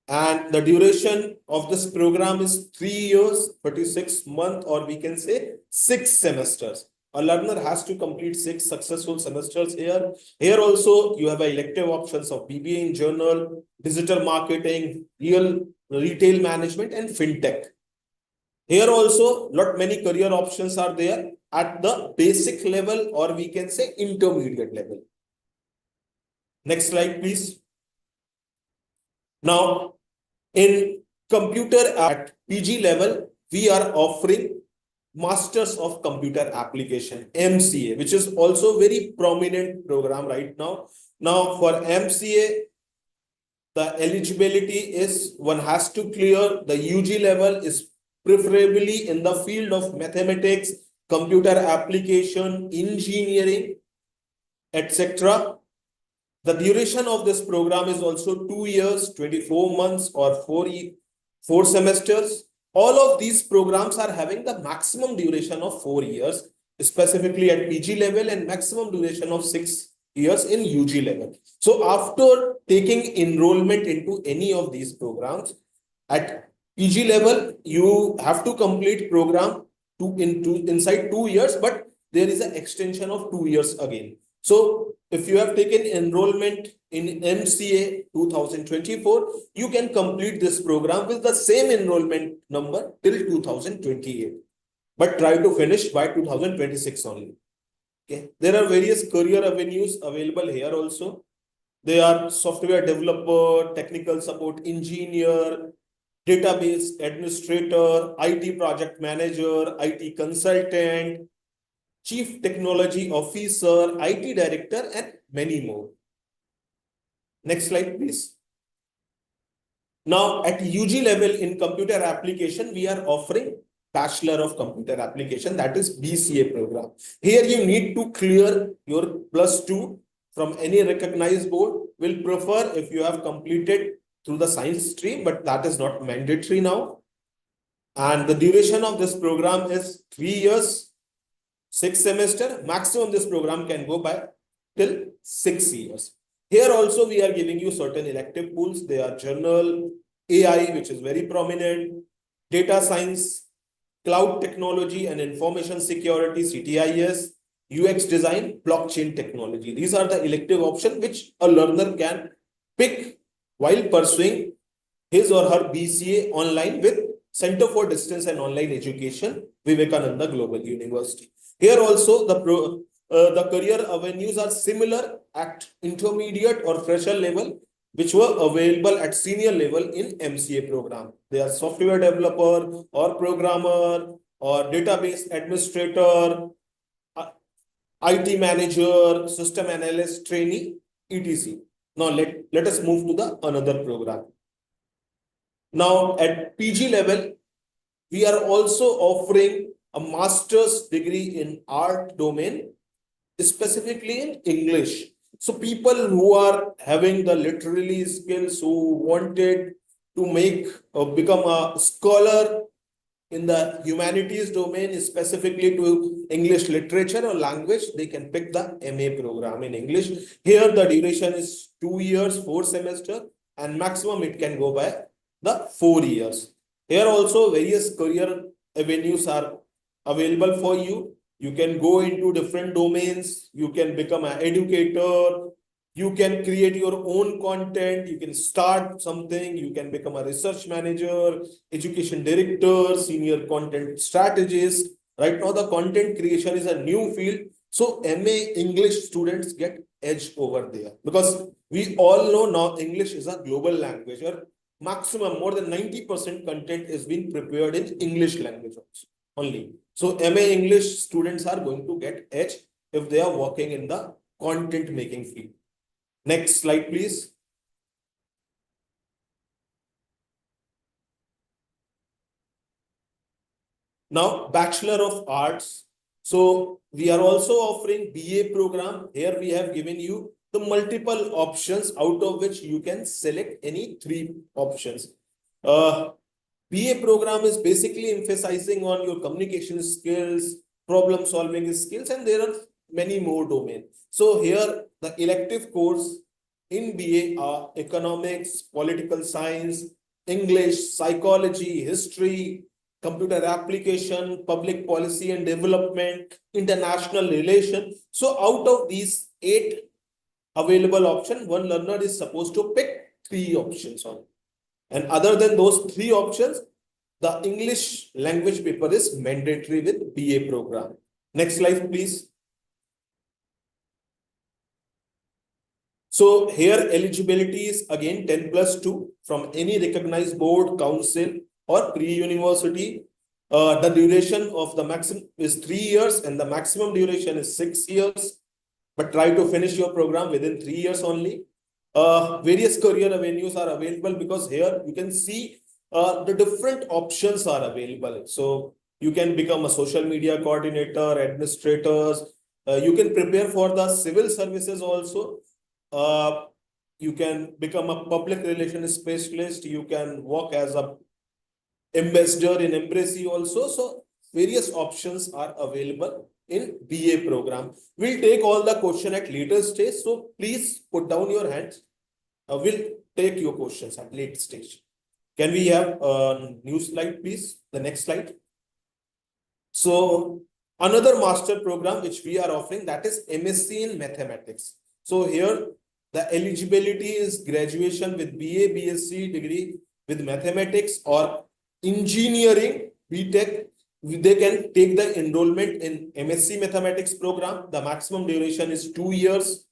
And the duration of this program is 3 years, 36 months, or we can say 6 semesters. A learner has to complete 6 successful semesters here. Here also, you have elective options of BBA in journal, digital marketing, retail management, and fintech. Here also, not many career options are there at the basic level, or we can say intermediate level. Next slide, please. Now, in computer at PG level, we are offering Masters of Computer Application, MCA, which is also very prominent program right now. Now for MCA, the eligibility is one has to clear the UG level, is preferably in the field of mathematics, computer application, engineering, etc. The duration of this program is also 2 years, 24 months, or 4 semesters. All of these programs are having the maximum duration of 4 years, specifically at PG level, and maximum duration of 6 years in UG level. So after taking enrollment into any of these programs, at PG level, you have to complete program inside 2 years, but there is an extension of 2 years again. So if you have taken enrollment in MCA 2024, you can complete this program with the same enrollment number till 2028, but try to finish by 2026 only. Okay. There are various career avenues available here also. They are software developer, technical support engineer, database administrator, IT project manager, IT consultant, Chief Technology Officer, IT Director, and many more. Next slide, please. Now, at UG level in computer application, we are offering Bachelor of Computer Application, that is BCA program. Here you need to clear your +2 from any recognized board. Will prefer if you have completed through the science stream, but that is not mandatory now. And the duration of this program is 3 years, 6 semester. Maximum this program can go by till 6 years. Here also we are giving you certain elective pools. They are general, AI, which is very prominent, data science, cloud technology and information security, CTIS, UX design, blockchain technology. These are the elective options which a learner can pick while pursuing his or her BCA online with Center for Distance and Online Education, Vivekananda Global University. Here also the career avenues are similar at intermediate or fresher level, which were available at senior level in MCA program. They are software developer or programmer or database administrator, IT manager, system analyst, trainee, etc. Now let us move to the another program. Now at PG level, we are also offering a master's degree in art domain, specifically in English. So people who are having the literary skills, who wanted to become a scholar in the humanities domain, specifically to English literature or language, they can pick the MA program in English. Here the duration is 2 years, 4 semesters, and maximum it can go by the 4 years. Here also various career avenues are available for you. You can go into different domains. You can become an educator. You can create your own content. You can start something. You can become a research manager, education director, senior content strategist. Right now, the content creation is a new field. So MA English students get edge over there, because we all know now English is a global language, or maximum more than 90% content is being prepared in English language only. So MA English students are going to get edge if they are working in the content making field. Next slide, please. Now, Bachelor of Arts. So we are also offering BA program. Here we have given you the multiple options, out of which you can select any 3 options. BA program is basically emphasizing on your communication skills, problem solving skills, and there are many more domains. So here the elective course in BA are economics, political science, English, psychology, history, computer application, public policy and development, international relation. So out of these 8 available options, one learner is supposed to pick 3 options on. And other than those 3 options, the English language paper is mandatory with BA program. Next slide, please. So here eligibility is again 10+2 from any recognized board, council, or pre-university. The duration of the maximum is 3 years and the maximum duration is 6 years. But try to finish your program within 3 years only. Various career avenues are available because here you can see the different options are available. So you can become a social media coordinator, administrators. You can prepare for the civil services also. You can become a public relations specialist. You can work as a ambassador in embassy also. So various options are available in BA program. We'll take all the question at later stage. So please put down your hands. We'll take your questions at late stage. Can we have a new slide, please? The next slide. So another master program which we are offering, that is MSc in mathematics. So here the eligibility is graduation with BA, BSc degree with mathematics or engineering, BTech. They can take the enrollment in MSc mathematics program. The maximum duration is 2 years.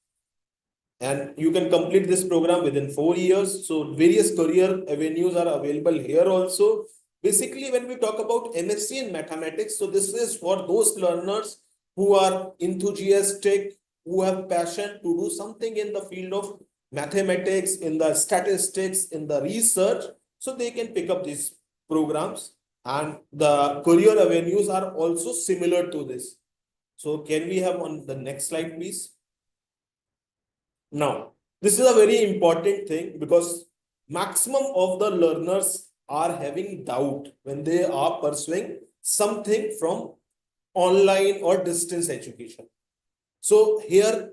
And you can complete this program within 4 years. So various career avenues are available here also. Basically, when we talk about MSc in mathematics, so this is for those learners who are enthusiastic, who have passion to do something in the field of mathematics, in the statistics, in the research. So they can pick up these programs, and the career avenues are also similar to this. So can we have on the next slide, please? Now, this is a very important thing because maximum of the learners are having doubt when they are pursuing something from online or distance education. So here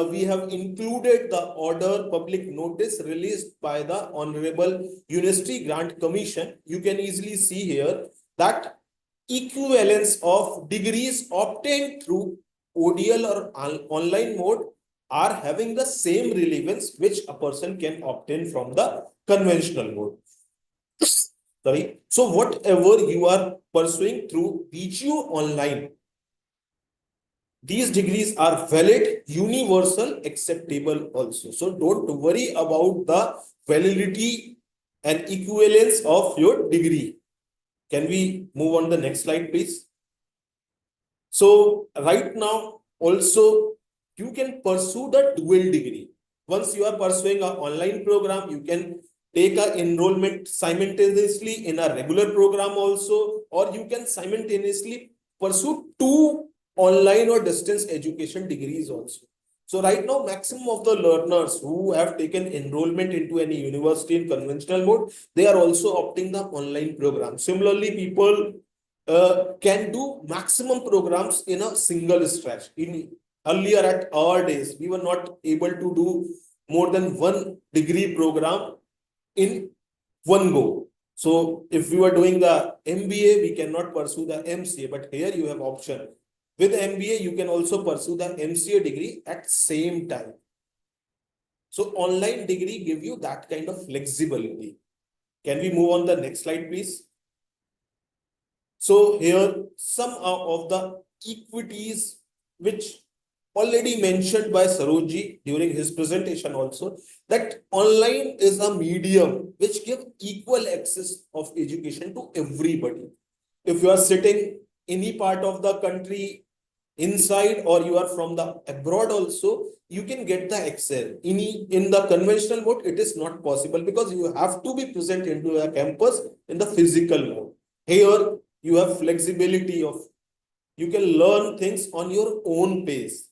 we have included the order public notice released by the Honorable University Grant Commission. You can easily see here that equivalence of degrees obtained through ODL or online mode are having the same relevance which a person can obtain from the conventional mode. Sorry. So whatever you are pursuing through PGU online, these degrees are valid, universal, acceptable also. So don't worry about the validity and equivalence of your degree. Can we move on the next slide, please? So right now also you can pursue the dual degree. Once you are pursuing an online program, you can take an enrollment simultaneously in a regular program also, or you can simultaneously pursue 2 online or distance education degrees also. So right now, maximum of the learners who have taken enrollment into any university in conventional mode, they are also opting the online program. Similarly, people can do maximum programs in a single stretch. Earlier at our days, we were not able to do more than 1 degree program in one go. So if we were doing the MBA, we cannot pursue the MCA, but here you have option. With MBA, you can also pursue the MCA degree at same time. So online degree give you that kind of flexibility. Can we move on the next slide, please? So here some of the equities which already mentioned by Sarojji during his presentation also, that online is a medium which gives equal access of education to everybody. If you are sitting any part of the country inside or you are from the abroad also, you can get the access. In the conventional mode, it is not possible because you have to be present into a campus in the physical mode. Here you have flexibility of, you can learn things on your own pace.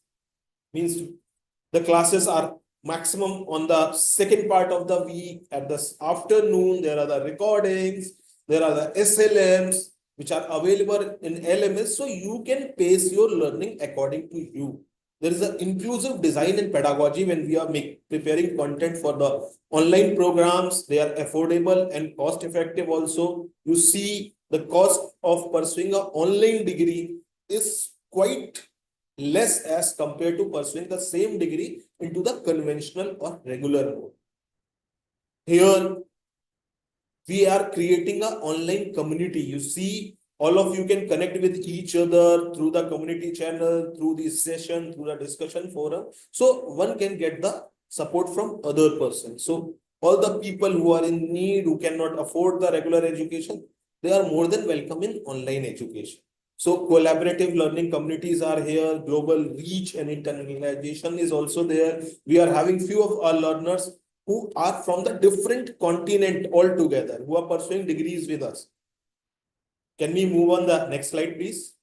Means the classes are maximum on the second part of the week. At the afternoon, there are the recordings, there are the SLMs which are available in LMS. So you can pace your learning according to you. There is an inclusive design and pedagogy when we are preparing content for the online programs. They are affordable and cost effective also. You see the cost of pursuing an online degree is quite less as compared to pursuing the same degree into the conventional or regular mode. Here, we are creating an online community. You see, all of you can connect with each other through the community channel, through the session, through the discussion forum. So one can get the support from other persons. So all the people who are in need, who cannot afford the regular education, they are more than welcome in online education. So collaborative learning communities are here, global reach and internalization is also there. We are having few of our learners who are from the different continent altogether, who are pursuing degrees with us. Can we move on the next slide, please?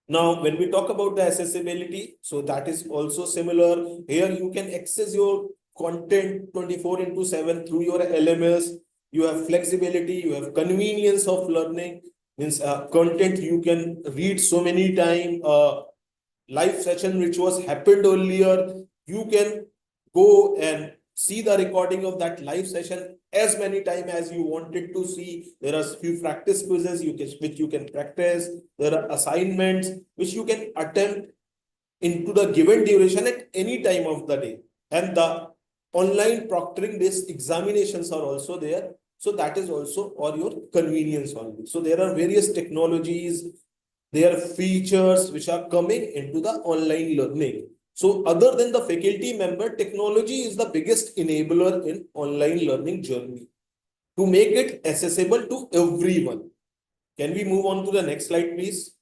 Now, when we talk about the accessibility, so that is also similar. Here you can access your content 24/7 through your LMS. You have flexibility, you have convenience of learning. Means content you can read so many times. Live session which was happened earlier, you can go and see the recording of that live session as many times as you wanted to see. There are few practice quizzes which you can practice. There are assignments which you can attempt into the given duration at any time of the day. And the online proctoring based examinations are also there. So that is also for your convenience only. So there are various technologies, there are features which are coming into the online learning. So other than the faculty member, technology is the biggest enabler in online learning journey to make it accessible to everyone. Can we move on to the next slide, please?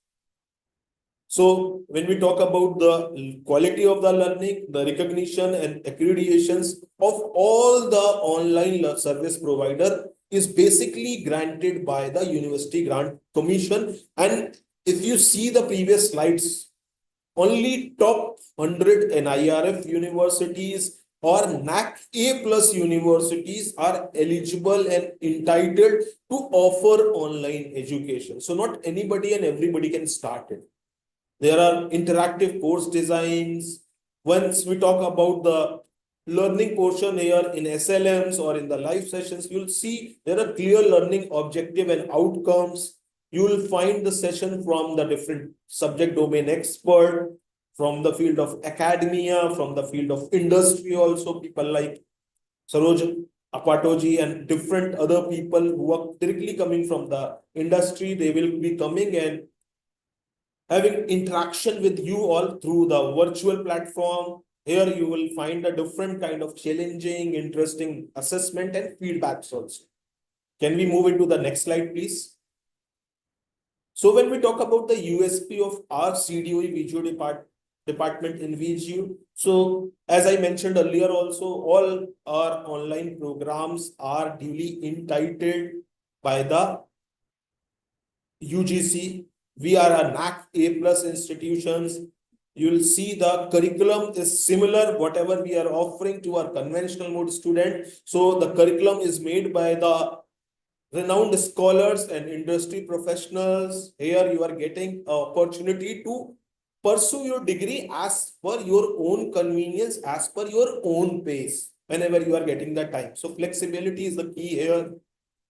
So when we talk about the quality of the learning, the recognition and accreditations of all the online service provider is basically granted by the University Grant Commission. And if you see the previous slides, only top 100 NIRF universities or NAC A+ universities are eligible and entitled to offer online education. So not anybody and everybody can start it. There are interactive course designs. Once we talk about the learning portion here in SLMs or in the live sessions, you'll see there are clear learning objective and outcomes. You will find the session from the different subject domain expert, from the field of academia, from the field of industry also, people like Saroj Apatoji and different other people who are directly coming from the industry. They will be coming and having interaction with you all through the virtual platform. Here you will find a different kind of challenging, interesting assessment and feedbacks also. Can we move into the next slide, please? So when we talk about the USP of our CDOE VGO department in VGU, so as I mentioned earlier also, all our online programs are duly entitled by the UGC. We are a NAC A+ institutions. You will see the curriculum is similar, whatever we are offering to our conventional mode student. So the curriculum is made by the renowned scholars and industry professionals. Here you are getting an opportunity to pursue your degree as per your own convenience, as per your own pace, whenever you are getting the time. So flexibility is the key here.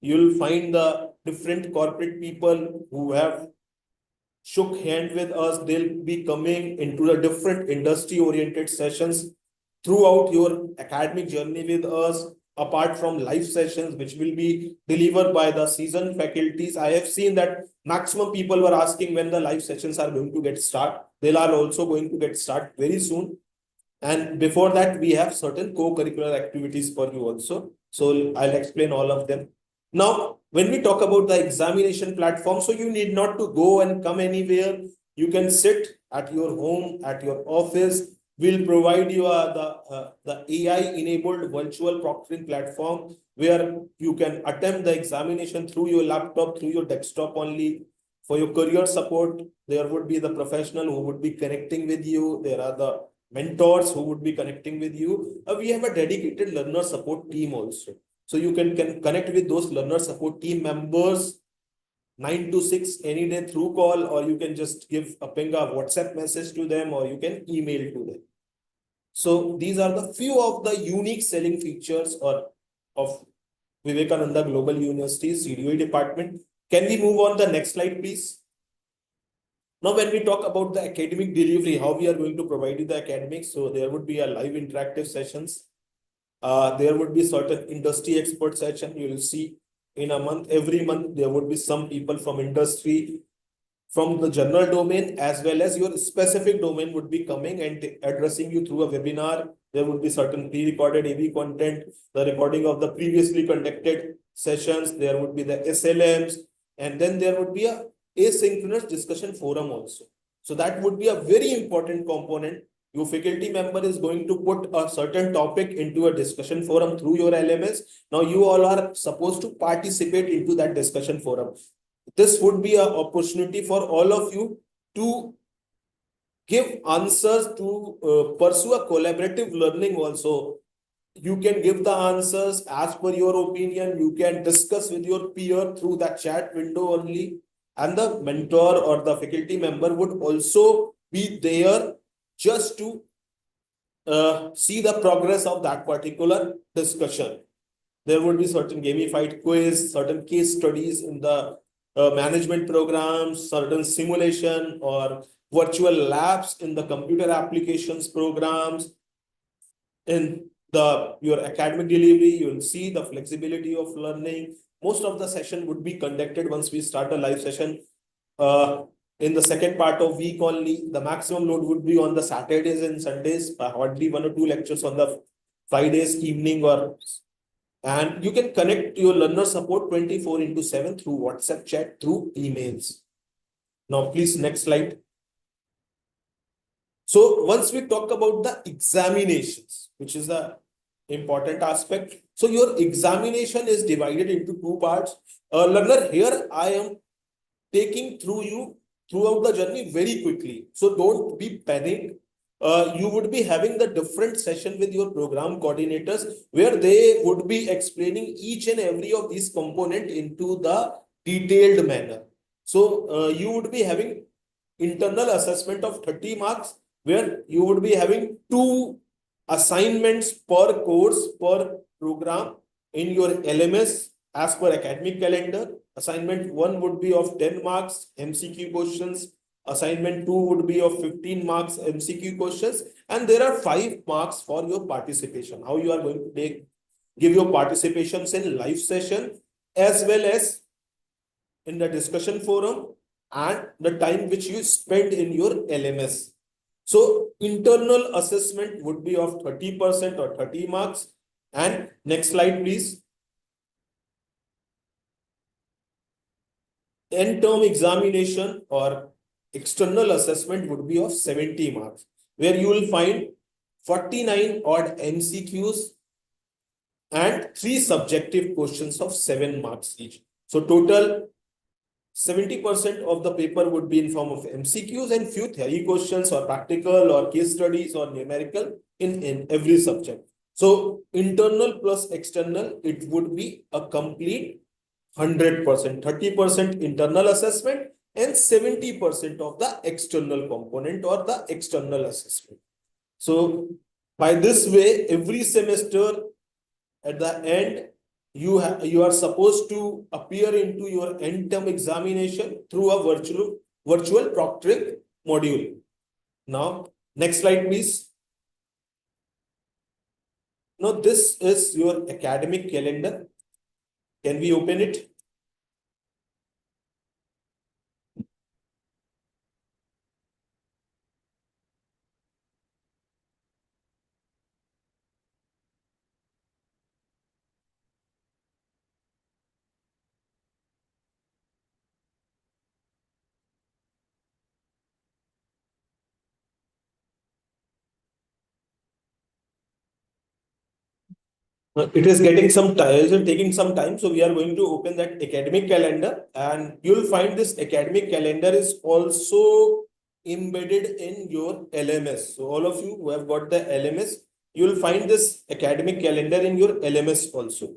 You'll find the different corporate people who have shook hand with us. They'll be coming into the different industry oriented sessions throughout your academic journey with us, apart from live sessions which will be delivered by the seasoned faculties. I have seen that maximum people were asking when the live sessions are going to get started. They are also going to get started very soon. And before that, we have certain co-curricular activities for you also. So I'll explain all of them. Now, when we talk about the examination platform, so you need not to go and come anywhere. You can sit at your home, at your office. We'll provide you the AI-enabled virtual proctoring platform where you can attempt the examination through your laptop, through your desktop only. For your career support, there would be the professional who would be connecting with you. There are the mentors who would be connecting with you. We have a dedicated learner support team also. So you can connect with those learner support team members 9 to 6 any day through call, or you can just give a WhatsApp message to them, or you can email to them. So these are the few of the unique selling features of Vivekananda Global University CDOE department. Can we move on the next slide, please? Now, when we talk about the academic delivery, how we are going to provide you the academics, so there would be a live interactive sessions. There would be certain industry expert session. You will see in a month, every month, there would be some people from industry, from the general domain, as well as your specific domain would be coming and addressing you through a webinar. There would be certain pre-recorded AV content, the recording of the previously conducted sessions, there would be the SLMs, and then there would be a asynchronous discussion forum also. So that would be a very important component. Your faculty member is going to put a certain topic into a discussion forum through your LMS. Now you all are supposed to participate into that discussion forum. This would be an opportunity for all of you to give answers, to pursue a collaborative learning also. You can give the answers as per your opinion. You can discuss with your peer through that chat window only. And the mentor or the faculty member would also be there just to see the progress of that particular discussion. There would be certain gamified quiz, certain case studies in the management programs, certain simulation or virtual labs in the computer applications programs. In your academic delivery, you will see the flexibility of learning. Most of the session would be conducted once we start a live session in the second part of week only. The maximum load would be on the Saturdays and Sundays, hardly 1 or 2 lectures on the Fridays evening, and you can connect your learner support 24/7 through WhatsApp chat, through emails. Now, please, next slide. So once we talk about the examinations, which is the important aspect. So your examination is divided into 2 parts. Learner, here I am taking through you throughout the journey very quickly. So don't be panicked. You would be having the different session with your program coordinators where they would be explaining each and every of these components into the detailed manner. So you would be having internal assessment of 30 marks where you would be having 2 assignments per course per program in your LMS as per academic calendar. Assignment 1 would be of 10 marks, MCQ questions. Assignment 2 would be of 15 marks, MCQ questions. And there are 5 marks for your participation. How you are going to give your participations in live session as well as in the discussion forum and the time which you spend in your LMS. So internal assessment would be of 30% or 30 marks. And next slide, please. End term examination or external assessment would be of 70 marks, where you will find 49 odd MCQs and 3 subjective questions of 7 marks each. So total 70% of the paper would be in form of MCQs and few theory questions or practical or case studies or numerical in every subject. So internal plus external, it would be a complete 100%, 30% internal assessment and 70% of the external component or the external assessment. So by this way, every semester at the end, you are supposed to appear into your end term examination through a virtual proctoring module. Now, next slide, please. Now, this is your academic calendar. Can we open it? It is getting some time, taking some time. So we are going to open that academic calendar, and you'll find this academic calendar is also embedded in your LMS. So all of you who have got the LMS, you'll find this academic calendar in your LMS also.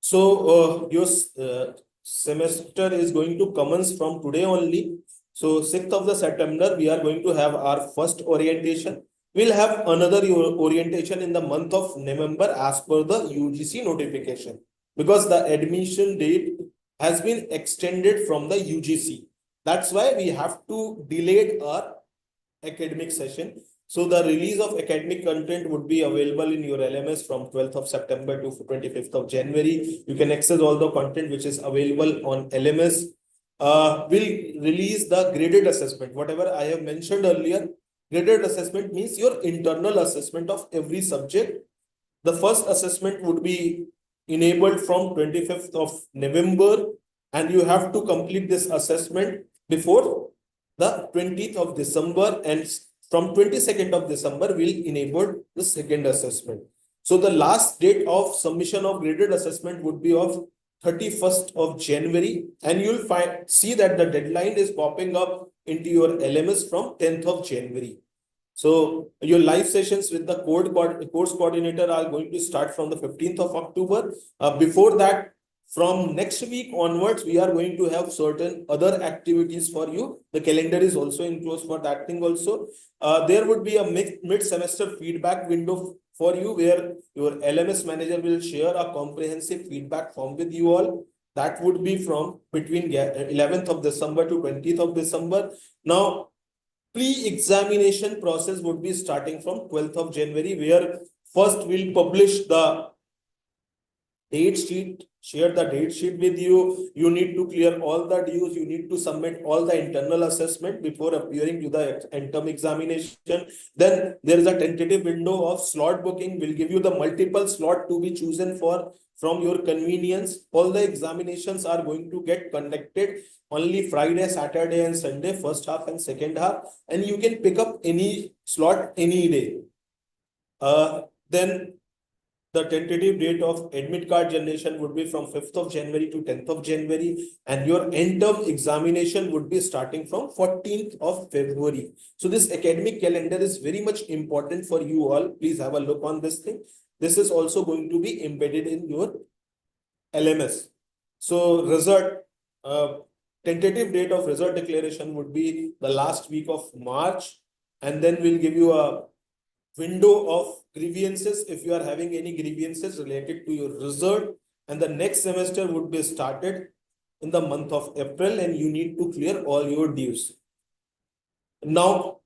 So your semester is going to commence from today only. So 6th of the September, we are going to have our first orientation. We'll have another orientation in the month of November as per the UGC notification, because the admission date has been extended from the UGC. That's why we have to delay our academic session. So the release of academic content would be available in your LMS from 12th of September to 25th of January. You can access all the content which is available on LMS. We'll release the graded assessment. Whatever I have mentioned earlier, graded assessment means your internal assessment of every subject. The first assessment would be enabled from 25th of November, and you have to complete this assessment before the 20th of December, and from 22nd of December, we'll enable the second assessment. So the last date of submission of graded assessment would be of 31st of January, and you'll see that the deadline is popping up into your LMS from 10th of January. So your live sessions with the course coordinator are going to start from the 15th of October. Before that, from next week onwards, we are going to have certain other activities for you. The calendar is also enclosed for that thing also. There would be a mid-semester feedback window for you where your LMS manager will share a comprehensive feedback form with you all. That would be from between 11th of December to 20th of December. Now, pre-examination process would be starting from 12th of January, where first we'll publish the date sheet, share the date sheet with you. You need to clear all the dues. You need to submit all the internal assessment before appearing to the end-term examination. Then there is a tentative window of slot booking. We'll give you the multiple slot to be chosen from your convenience. All the examinations are going to get conducted only Friday, Saturday, and Sunday, first half and second half, and you can pick up any slot any day. Then the tentative date of admit card generation would be from 5th of January to 10th of January, and your end-term examination would be starting from 14th of February. So this academic calendar is very much important for you all. Please have a look on this thing. This is also going to be embedded in your LMS. So tentative date of result declaration would be the last week of March, and then we'll give you a window of grievances if you are having any grievances related to your result, and the next semester would be started in the month of April, and you need to clear all your dues. Now,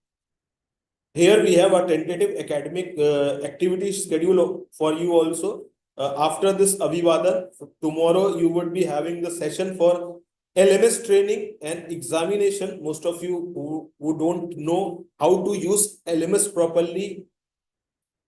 here we have a tentative academic activity schedule for you also. After this Abhivadan, tomorrow you would be having the session for LMS training and examination. Most of you who don't know how to use LMS properly,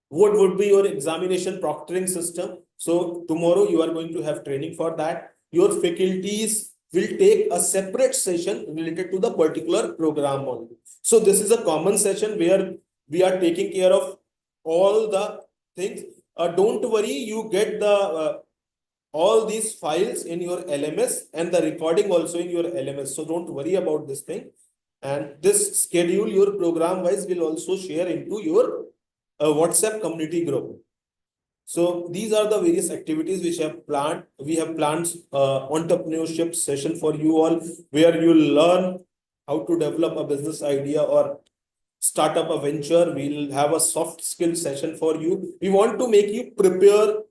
what would be your examination proctoring system. So tomorrow you are going to have training for that. Your faculties will take a separate session related to the particular program only. So this is a common session where we are taking care of all the things. Don't worry, you get the all these files in your LMS and the recording also in your LMS. So don't worry about this thing. And this schedule, your program wise, will also share into your WhatsApp community group. So these are the various activities which have planned. We have planned entrepreneurship session for you all, where you learn how to develop a business idea or start up a venture. We'll have a soft skill session for you. We want to make you prepare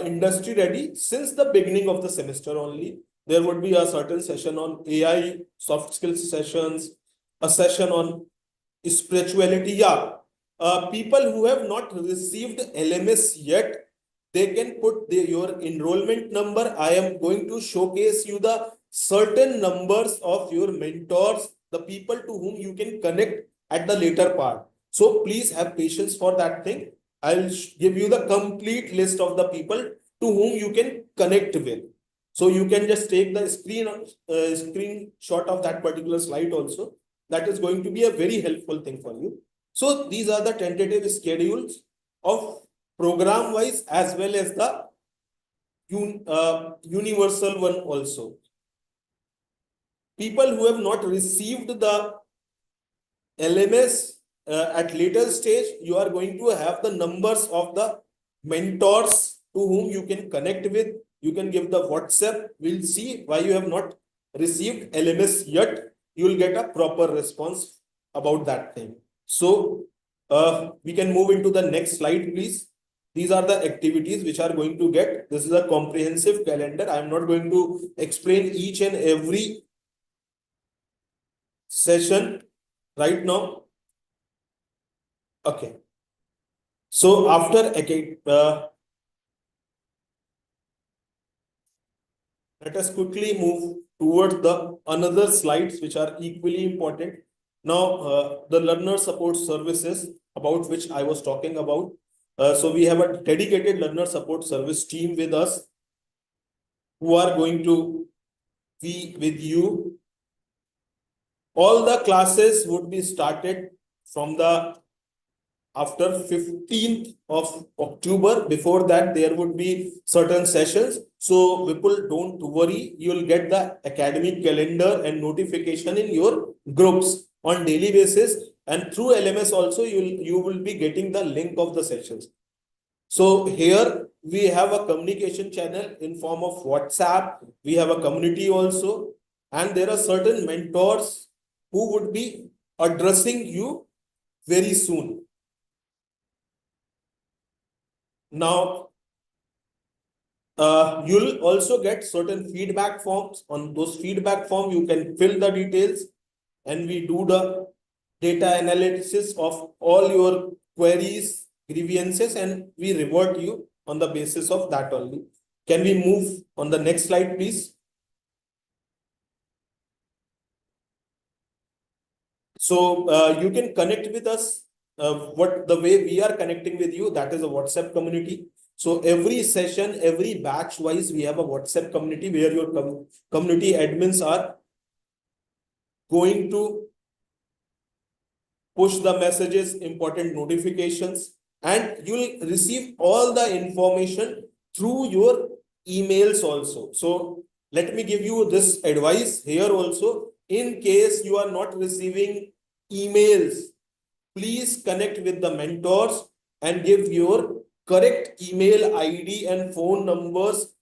industry ready since the beginning of the semester only. There would be a certain session on AI, soft skills sessions, a session on spirituality. Yeah. People who have not received LMS yet, they can put your enrollment number. I am going to showcase you the certain numbers of your mentors, the people to whom you can connect at the later part. So please have patience for that thing. I'll give you the complete list of the people to whom you can connect with. So you can just take the screenshot of that particular slide also. That is going to be a very helpful thing for you. So these are the tentative schedules of program wise as well as the universal one also. People who have not received the LMS at later stage, you are going to have the numbers of the mentors to whom you can connect with. You can give the WhatsApp. We'll see why you have not received LMS yet. You will get a proper response about that thing. So we can move into the next slide, please. These are the activities which are going to get. This is a comprehensive calendar. I am not going to explain each and every session right now. Okay. So after let us quickly move towards the another slides which are equally important. Now, the learner support services about which I was talking about. So we have a dedicated learner support service team with us who are going to be with you. All the classes would be started from the after 15th of October. Before that, there would be certain sessions. So people, don't worry, you'll get the academic calendar and notification in your groups on daily basis. And through LMS also, you will be getting the link of the sessions. So here we have a communication channel in form of WhatsApp. We have a community also. And there are certain mentors who would be addressing you very soon. Now, you'll also get certain feedback forms. On those feedback form, you can fill the details and we do the data analysis of all your queries, grievances, and we reward you on the basis of that only. Can we move on the next slide, please? So you can connect with us. What the way we are connecting with you, that is a WhatsApp community. So every session, every batch wise, we have a WhatsApp community where your community admins are going to push the messages, important notifications, and you'll receive all the information through your emails also. So let me give you this advice here also. In case you are not receiving emails, please connect with the mentors and give your correct email ID and phone numbers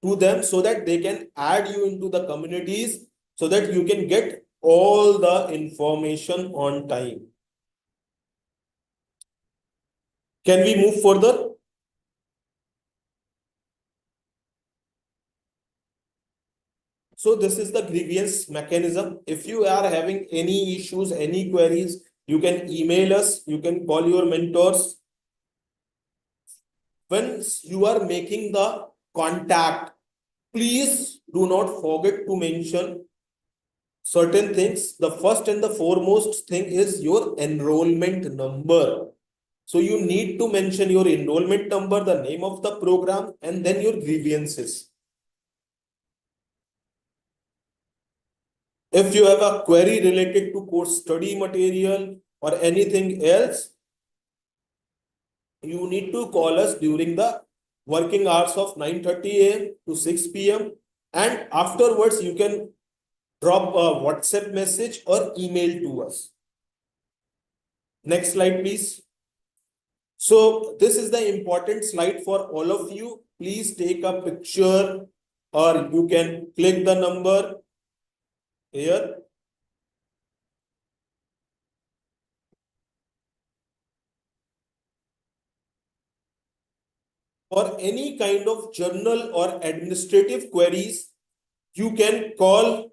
to them so that they can add you into the communities so that you can get all the information on time. Can we move further? So this is the grievance mechanism. If you are having any issues, any queries, you can email us, you can call your mentors. When you are making the contact, please do not forget to mention certain things. The first and the foremost thing is your enrollment number. So you need to mention your enrollment number, the name of the program, and then your grievances. If you have a query related to course study material or anything else, you need to call us during the working hours of 9:30 a.m. to 6 p.m. And afterwards, you can drop a WhatsApp message or email to us. Next slide, please. So this is the important slide for all of you. Please take a picture or you can click the number here. For any kind of journal or administrative queries, you can call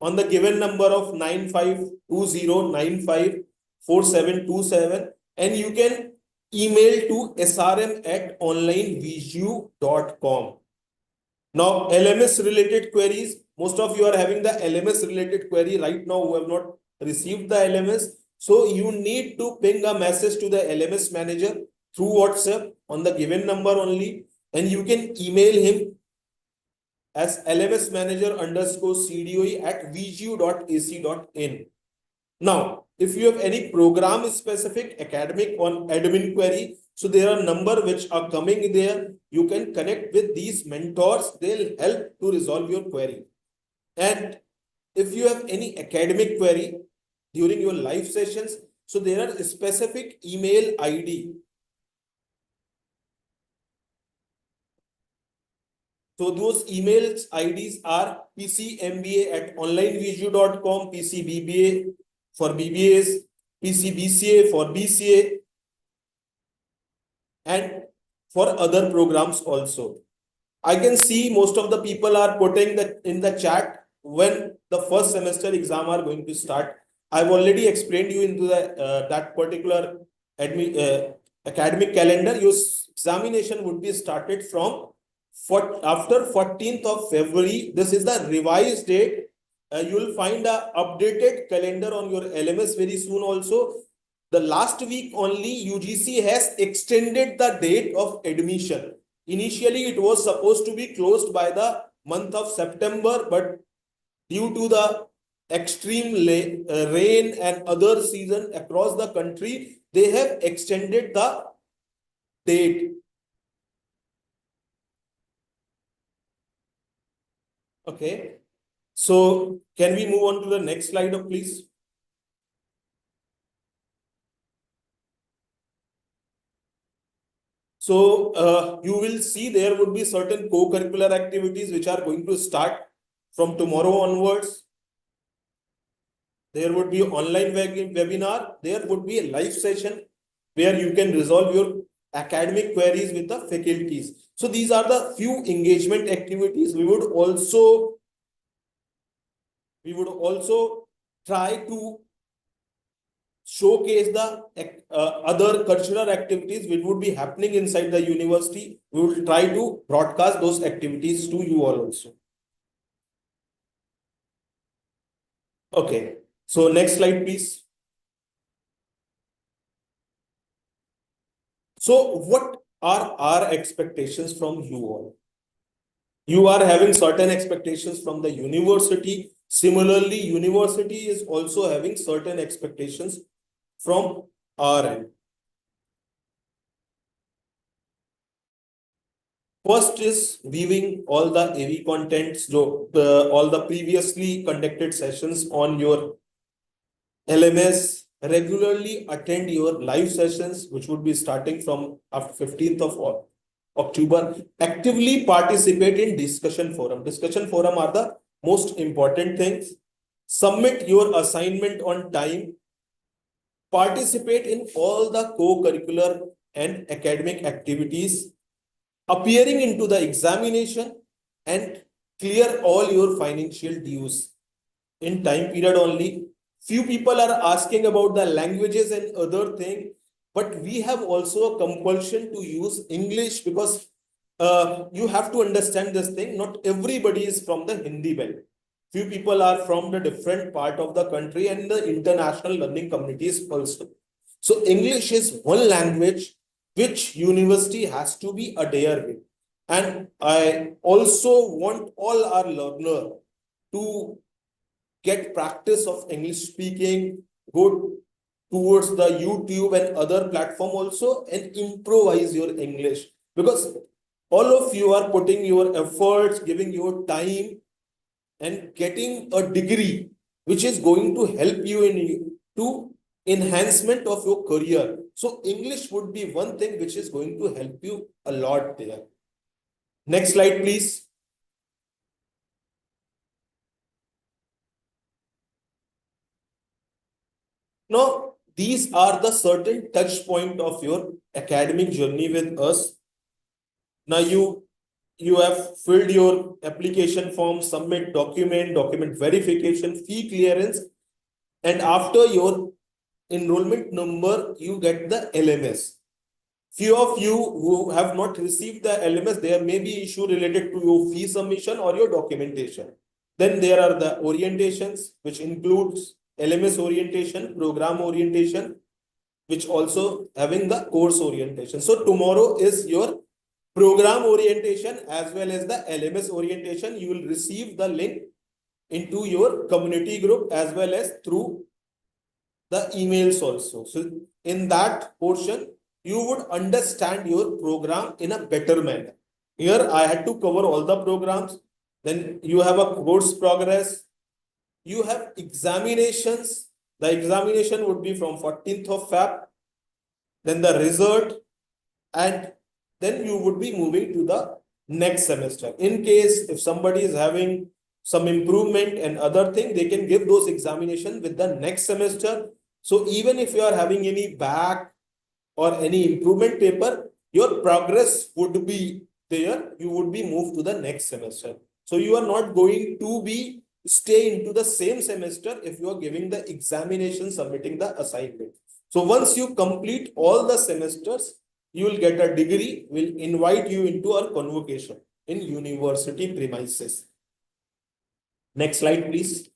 on the given number of 9520954727 and you can email to srm@onlinevisu.com. Now, LMS related queries, most of you are having the LMS related query right now who have not received the LMS. So you need to ping a message to the LMS manager through WhatsApp on the given number only, and you can email him as lmsmanager_CDOE@vgu.ac.in. Now, if you have any program specific academic on admin query, so there are number which are coming there. You can connect with these mentors. They'll help to resolve your query. And if you have any academic query during your live sessions, so there are specific email ID. So those emails IDs are pcmba@onlinevisu.com, pcbba for BBAs, pcbca for BCA, and for other programs also. I can see most of the people are putting that in the chat when the first semester exam are going to start. I've already explained you into that particular academic calendar. Your examination would be started from after 14th of February. This is the revised date. You will find a updated calendar on your LMS very soon also. The last week only UGC has extended the date of admission. Initially, it was supposed to be closed by the month of September, but due to the extreme rain and other season across the country, they have extended the date. Okay. So can we move on to the next slide, please? So you will see there would be certain co-curricular activities which are going to start from tomorrow onwards. There would be online webinar. There would be a live session where you can resolve your academic queries with the faculties. So these are the few engagement activities. We would also try to showcase the other cultural activities which would be happening inside the university. We will try to broadcast those activities to you all also. Okay, so next slide, please. So what are our expectations from you all? You are having certain expectations from the university. Similarly, university is also having certain expectations from our end. First is viewing all the AV contents, all the previously conducted sessions on your LMS. Regularly attend your live sessions, which would be starting from after 15th of October. Actively participate in discussion forum. Discussion forum are the most important things. Submit your assignment on time. Participate in all the co-curricular and academic activities. Appearing into the examination and clear all your financial dues in time period only. Few people are asking about the languages and other thing, but we have also a compulsion to use English because you have to understand this thing. Not everybody is from the Hindi belt. Few people are from the different part of the country and the international learning communities also. So English is one language which university has to be adhere with. And I also want all our learners to get practice of English speaking, go towards the YouTube and other platform also and improvise your English, because all of you are putting your efforts, giving your time and getting a degree which is going to help you in to enhancement of your career. So English would be one thing which is going to help you a lot there. Next slide, please. Now, these are the certain touch point of your academic journey with us. Now you have filled your application form, submit document verification, fee clearance, and after your enrollment number, you get the LMS. Few of you who have not received the LMS, there may be issue related to your fee submission or your documentation. Then there are the orientations, which includes LMS orientation, program orientation, which also having the course orientation. So tomorrow is your program orientation as well as the LMS orientation. You will receive the link into your community group as well as through the emails also. So in that portion, you would understand your program in a better manner. Here I had to cover all the programs. Then you have a course progress. You have examinations. The examination would be from 14th of Feb. Then the result, and then you would be moving to the next semester. In case if somebody is having some improvement and other thing, they can give those examinations with the next semester. So even if you are having any back or any improvement paper, your progress would be there. You would be moved to the next semester. So you are not going to be stay into the same semester if you are giving the examination, submitting the assignment. So once you complete all the semesters, you will get a degree, will invite you into our convocation in university premises. Next slide, please.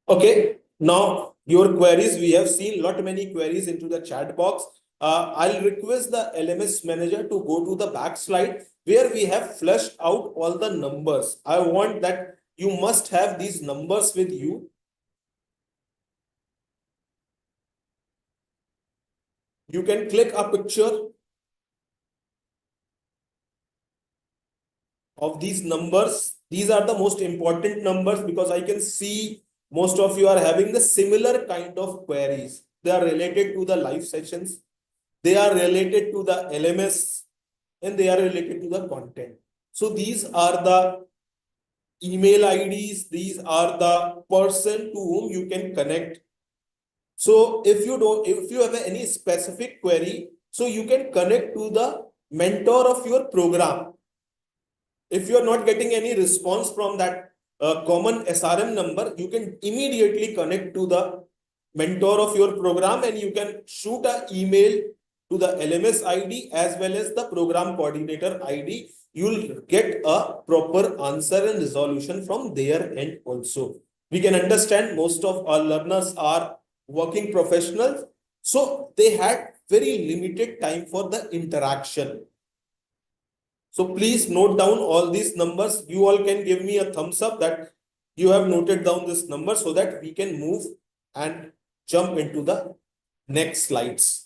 Okay, now your queries, we have seen many queries into the chat box. I'll request the LMS manager to go to the back slide where we have fleshed out all the numbers. I want that you must have these numbers with you. You can click a picture of these numbers. These are the most important numbers because I can see most of you are having the similar kind of queries. They are related to the live sessions. They are related to the LMS and they are related to the content. So these are the email IDs. These are the person to whom you can connect. So if you have any specific query, so you can connect to the mentor of your program. If you are not getting any response from that common SRM number, you can immediately connect to the mentor of your program and you can shoot an email to the LMS ID as well as the program coordinator ID. You'll get a proper answer and resolution from their end also. We can understand most of our learners are working professionals, so they had very limited time for the interaction. So please note down all these numbers. You all can give me a thumbs up that you have noted down this number so that we can move and jump into the next slides.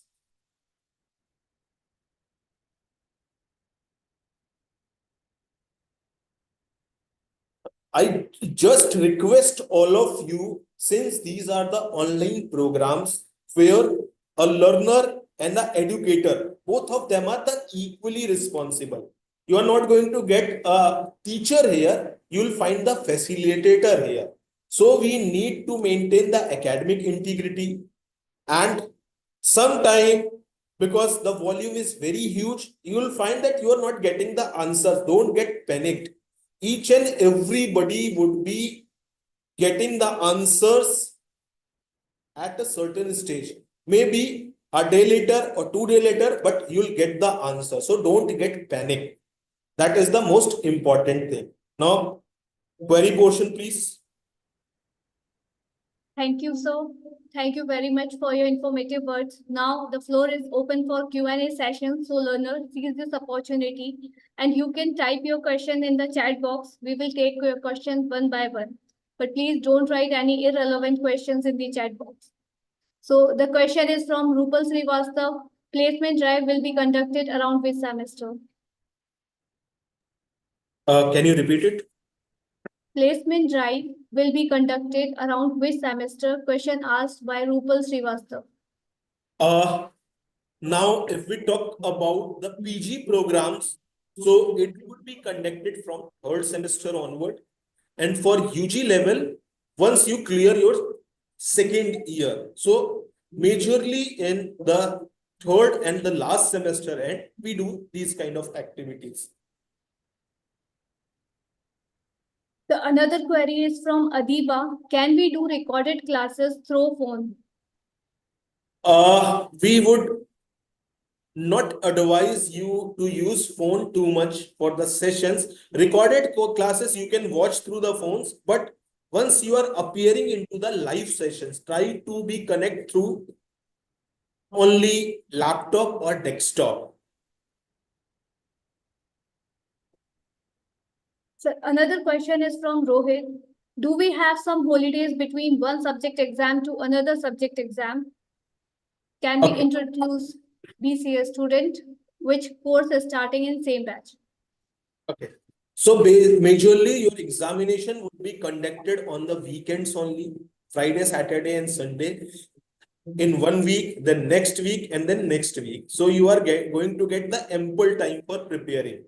I just request all of you, since these are the online programs where a learner and the educator, both of them are the equally responsible. You are not going to get a teacher here, you will find the facilitator here. So we need to maintain the academic integrity, and sometime, because the volume is very huge, you will find that you are not getting the answers. Don't get panicked. Each and everybody would be getting the answers at a certain stage. Maybe a day later or 2 days later, but you'll get the answer. So don't get panicked. That is the most important thing. Now, query portion, please. Thank you, sir. Thank you very much for your informative words. Now the floor is open for Q&A session. So learners, seize this opportunity and you can type your question in the chat box. We will take your questions one by one. But please don't write any irrelevant questions in the chat box. So the question is from Rupal Srivastav. Placement drive will be conducted around which semester? Can you repeat it? Placement drive will be conducted around which semester? Question asked by Rupal Srivastav. Now, if we talk about the PG programs, so it would be conducted from 3rd semester onward. And for UG level, once you clear your 2nd year. So majorly in the 3rd and the last semester end, we do these kind of activities. The another query is from Adiba. Can we do recorded classes through phone? We would not advise you to use phone too much for the sessions. Recorded classes you can watch through the phones, but once you are appearing into the live sessions, try to be connect through only laptop or desktop. So another question is from Rohit. Do we have some holidays between one subject exam to another subject exam? Can we introduce BCA student? Which course is starting in same batch? Okay. So majorly your examination would be conducted on the weekends only, Friday, Saturday and Sunday. In 1 week, then next week and then next week. So you are going to get the ample time for preparing.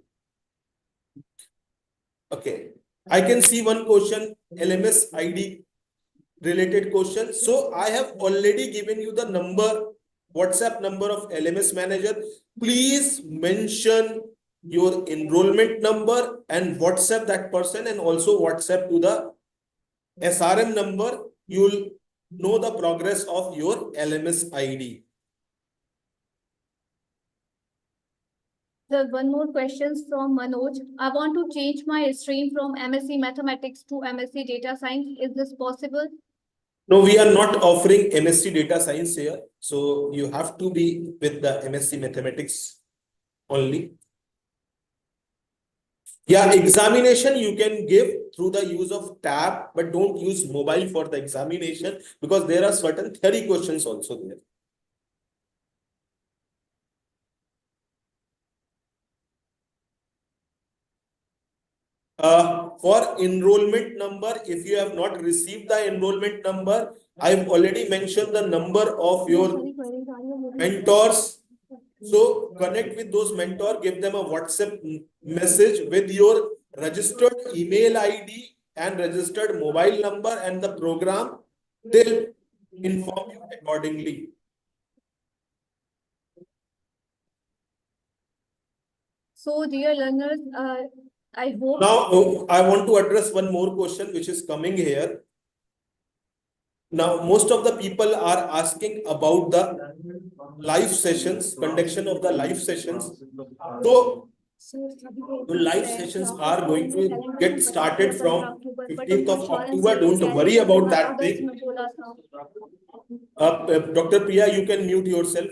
Okay. I can see one question, LMS ID related question. So I have already given you the number, WhatsApp number of LMS manager. Please mention your enrollment number and WhatsApp that person, and also WhatsApp to the SRM number. You'll know the progress of your LMS ID. Sir, one more question from Manoj. I want to change my stream from MSc Mathematics to MSc Data Science. Is this possible? No, we are not offering MSc Data Science here. So you have to be with the MSc Mathematics only. Yeah, examination you can give through the use of tab, but don't use mobile for the examination because there are certain theory questions also there. For enrollment number, if you have not received the enrollment number, I've already mentioned the number of your mentors. So connect with those mentors, give them a WhatsApp message with your registered email ID and registered mobile number and the program. They'll inform you accordingly. So, dear learners, I hope. Now, I want to address one more question which is coming here. Now, most of the people are asking about the live sessions, conduction of the live sessions. So, the live sessions are going to get started from 15th of October. Don't worry about that thing. Dr. Priya, you can mute yourself.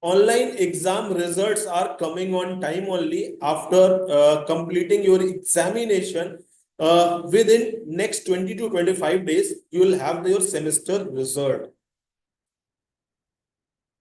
Online exam results are coming on time only after completing your examination. Within next 20 to 25 days, you will have your semester result.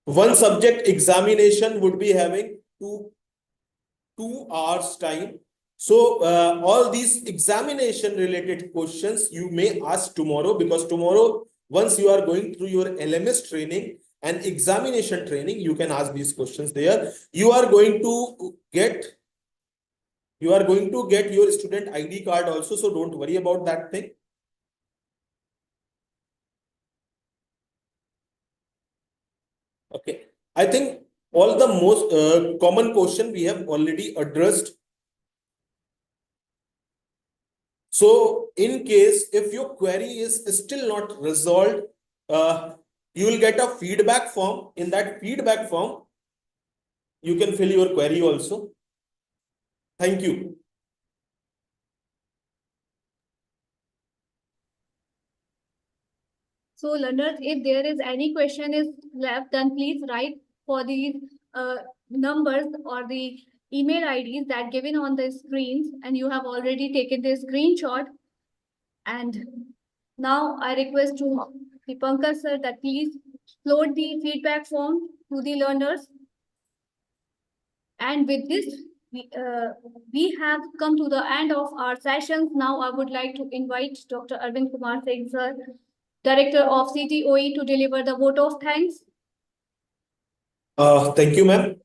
One subject examination would be having two hours time. So all these examination related questions you may ask tomorrow, because tomorrow, once you are going through your LMS training and examination training, you can ask these questions there. You are going to get your student ID card also, so don't worry about that thing. Okay, I think all the most common question we have already addressed. So in case if your query is still not resolved, you will get a feedback form. In that feedback form, you can fill your query also. Thank you. So, learners, if there is any question is left, then please write for these numbers or the email IDs that given on the screens, and you have already taken the screenshot. And now I request to the Pankaj sir that please load the feedback form to the learners. And with this, we have come to the end of our sessions. Now I would like to invite Dr. Arvind Kumar Singh sir, Director of CDOE, to deliver the vote of thanks. Thank you, ma'am.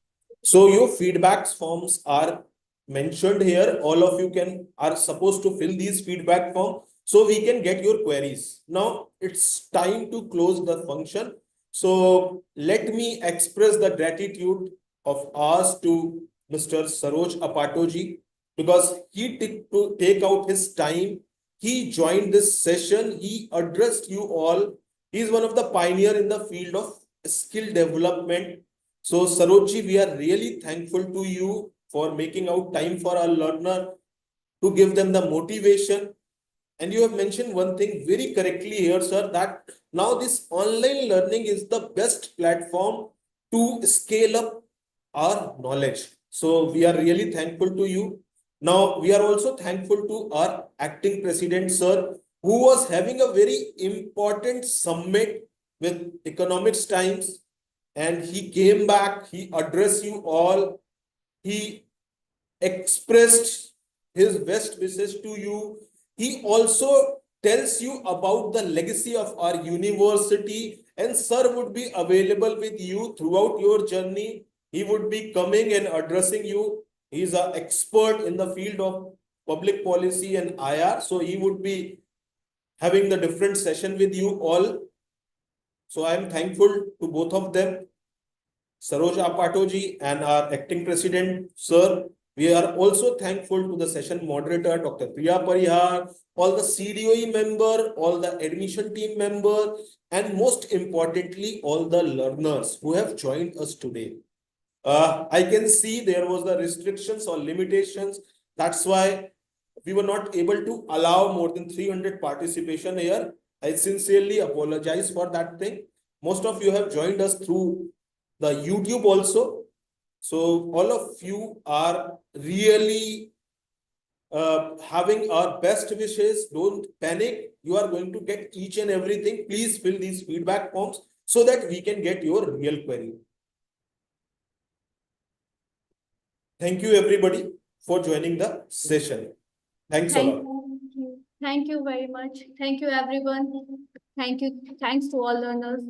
So your feedback forms are mentioned here. All of you are supposed to fill these feedback form so we can get your queries. Now it's time to close the function. So let me express the gratitude of ours to Mr. Saroj Apatoji, because he took to take out his time. He joined this session. He addressed you all. He is one of the pioneer in the field of skill development. So Sarojji, we are really thankful to you for making out time for our learner to give them the motivation. And you have mentioned one thing very correctly here, sir, that now this online learning is the best platform to scale up our knowledge. So we are really thankful to you. Now we are also thankful to our acting president, sir, who was having a very important summit with Economics Times. And he came back, he addressed you all, he expressed his best wishes to you. He also tells you about the legacy of our university, and sir would be available with you throughout your journey. He would be coming and addressing you. He is an expert in the field of public policy and IR, so he would be having the different session with you all. So I am thankful to both of them, Saroj Apatoji and our acting president, sir. We are also thankful to the session moderator, Dr. Priya Parihar, all the CDOE member, all the admission team member, and most importantly, all the learners who have joined us today. I can see there was the restrictions or limitations. That's why we were not able to allow more than 300 participation here. I sincerely apologize for that thing. Most of you have joined us through the YouTube also. So all of you are really having our best wishes. Don't panic. You are going to get each and everything. Please fill these feedback forms so that we can get your real query. Thank you everybody for joining the session. Thanks a lot. Thank you. Thank you very much. Thank you, everyone. Thank you. Thanks to all learners.